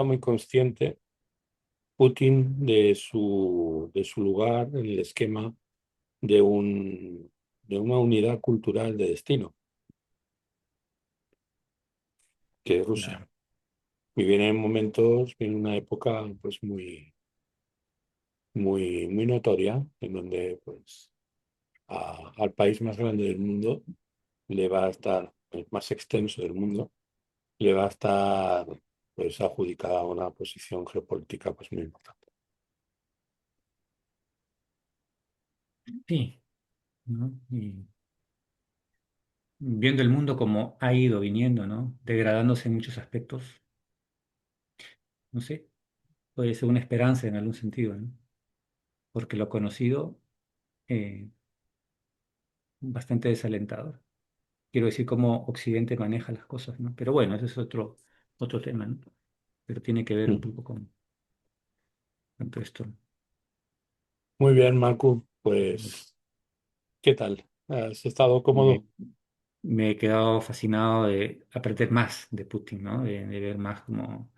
muy consciente, Putin, de su lugar en el esquema de de una unidad cultural de destino, que es Rusia. claro. Y viene en momentos, viene una época pues muy notoria, en donde pues al país más grande del mundo le va a estar, el más extenso del mundo, le va a estar pues adjudicada una posición geopolítica pues muy importante. Sí, ¿no? Y viendo el mundo como ha ido viniendo, ¿no? Degradándose en muchos aspectos, no sé, puede ser una esperanza en algún sentido, ¿no? Porque lo conocido, eh, bastante desalentador. Quiero decir cómo Occidente maneja las cosas, ¿no? Pero bueno, ese es otro tema, ¿no? Pero tiene que ver un Ujú. poco con todo esto. Muy bien, Marco, pues ¿qué tal? ¿Has estado Me, cómodo? me he quedado fascinado de aprender más de Putin, ¿no? De ver más como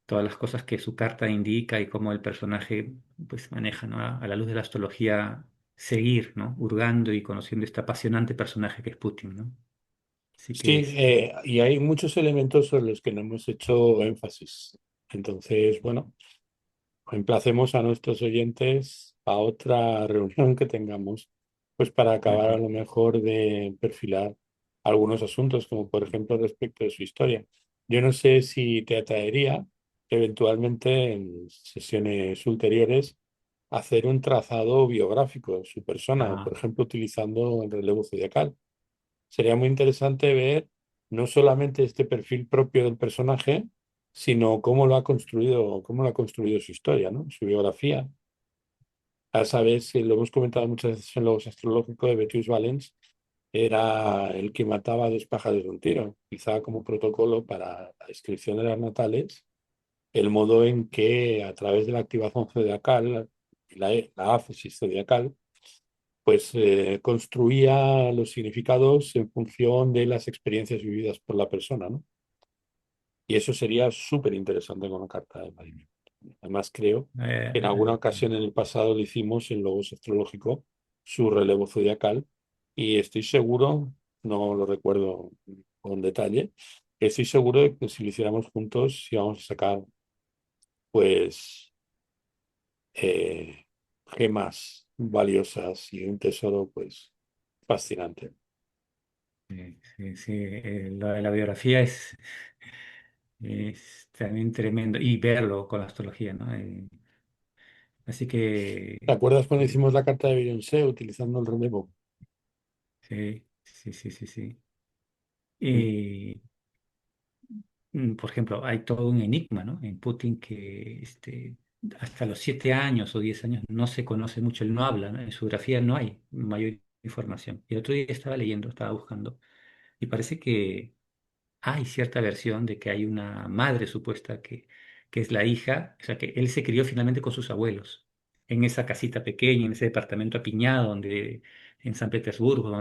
todas las cosas que su carta indica y cómo el personaje pues maneja, ¿no? A la luz de la astrología, seguir, ¿no? Hurgando y conociendo este apasionante personaje que es Putin, ¿no? Así que Sí, y hay muchos elementos sobre los que no hemos hecho énfasis. Entonces, bueno, emplacemos a nuestros oyentes a otra reunión que tengamos, pues para de acabar a acuerdo. lo mejor de perfilar algunos asuntos, como por ejemplo respecto de su historia. Yo no sé si te atraería eventualmente en sesiones ulteriores hacer un trazado biográfico de su persona, Ah, por ejemplo, utilizando el relevo zodiacal. Sería muy interesante ver no solamente este perfil propio del personaje, sino cómo lo ha construido su historia, ¿no? Su biografía. Ya sabes, que lo hemos comentado muchas veces en los astrológicos de Beatrice Valens, era el que mataba a dos pájaros de un tiro, quizá como protocolo para la descripción de las natales, el modo en que a través de la activación zodiacal, la áfisis zodiacal, pues construía los significados en función de las experiencias vividas por la persona, ¿no? Y eso sería súper interesante con la carta de Vladimir. Además, creo que en alguna Eh, ocasión en el pasado le hicimos en Logos Astrológico su relevo zodiacal y estoy seguro, no lo recuerdo con detalle, estoy seguro de que si lo hiciéramos juntos íbamos a sacar pues eh, gemas valiosas y un tesoro pues fascinante. sí, sí, sí, lo de la biografía es también tremendo. Y verlo con la astrología, ¿no? Así ¿Te que acuerdas cuando eh, hicimos la carta de Beyoncé utilizando el relevo? sí, sí, sí, sí, sí. Mm. Y, por ejemplo, hay todo un enigma, ¿no? En Putin que hasta los 7 años o 10 años no se conoce mucho, él no habla, ¿no? En su grafía no hay mayor información. Y el otro día estaba leyendo, estaba buscando, y parece que hay cierta versión de que hay una madre supuesta que es la hija, o sea, que él se crió finalmente con sus abuelos, en esa casita pequeña, en ese departamento apiñado, en San Petersburgo,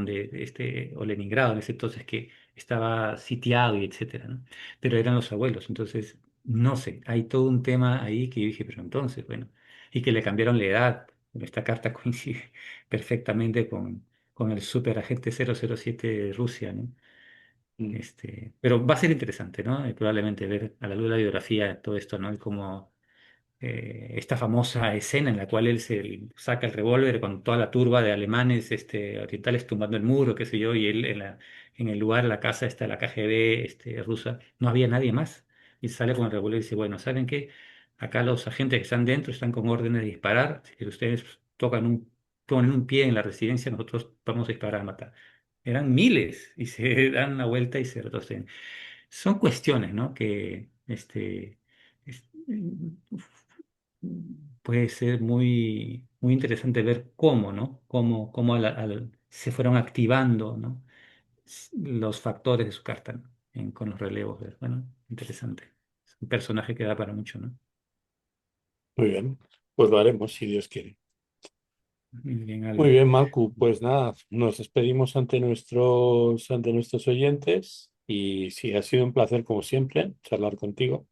o Leningrado, en ese entonces que estaba sitiado y etcétera, ¿no? Pero eran los abuelos, entonces, no sé, hay todo un tema ahí que yo dije, pero entonces, bueno, y que le cambiaron la edad. Esta carta coincide perfectamente con el superagente 007 de Rusia, ¿no? Mm. Pero va a ser interesante, ¿no? Probablemente ver a la luz de la biografía todo esto, ¿no? Y como esta famosa escena en la cual él saca el revólver con toda la turba de alemanes orientales tumbando el muro, qué sé yo, y él en el lugar, la casa está la KGB rusa, no había nadie más. Y sale con el revólver y dice, bueno, ¿saben qué? Acá los agentes que están dentro están con órdenes de disparar. Si ustedes ponen un pie en la residencia, nosotros vamos a disparar a matar. Eran miles y se dan una vuelta y se retroceden. Son cuestiones, ¿no? Que es- puede ser muy, muy interesante ver cómo, ¿no? Cómo se fueron activando, ¿no? Los factores de su carta, ¿no? Con los relevos. Bueno, interesante. Es un personaje que da para mucho, ¿no? Muy bien, pues lo haremos si Dios quiere. Muy bien, Muy Albert. bien, Malcu. Pues nada, nos despedimos ante nuestros oyentes y sí, ha sido un placer como siempre charlar contigo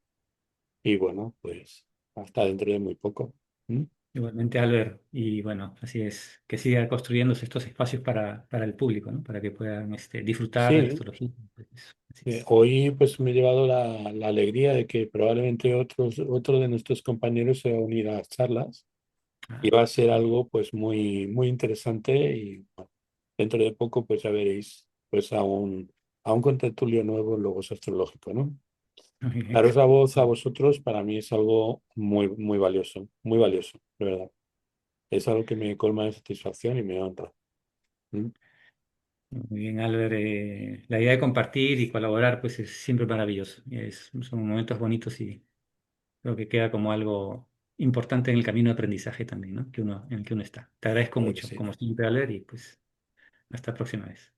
y bueno, pues hasta dentro de muy poco. ¿Mm? Igualmente, Albert. Y bueno, así es, que siga construyéndose estos espacios para el público, ¿no? Para que puedan disfrutar de la Sí, astrología. Pues, así es. hoy pues me he llevado la alegría de que probablemente otro de nuestros compañeros se va a unir a las charlas y Ah, va a ser algo pues muy, muy interesante y bueno, dentro de poco pues ya veréis pues a un contertulio nuevo en Logos Astrológico, ¿no? muy bien. Daros la voz a vosotros para mí es algo muy, muy valioso, de verdad. Es algo que me colma de satisfacción y me honra. ¿Mm? Muy bien, Albert. La idea de compartir y colaborar, pues es siempre maravilloso. Son momentos bonitos y creo que queda como algo importante en el camino de aprendizaje también, ¿no? En el que uno está. Te agradezco Claro que mucho, sí. como siempre, Albert, y pues hasta la próxima vez.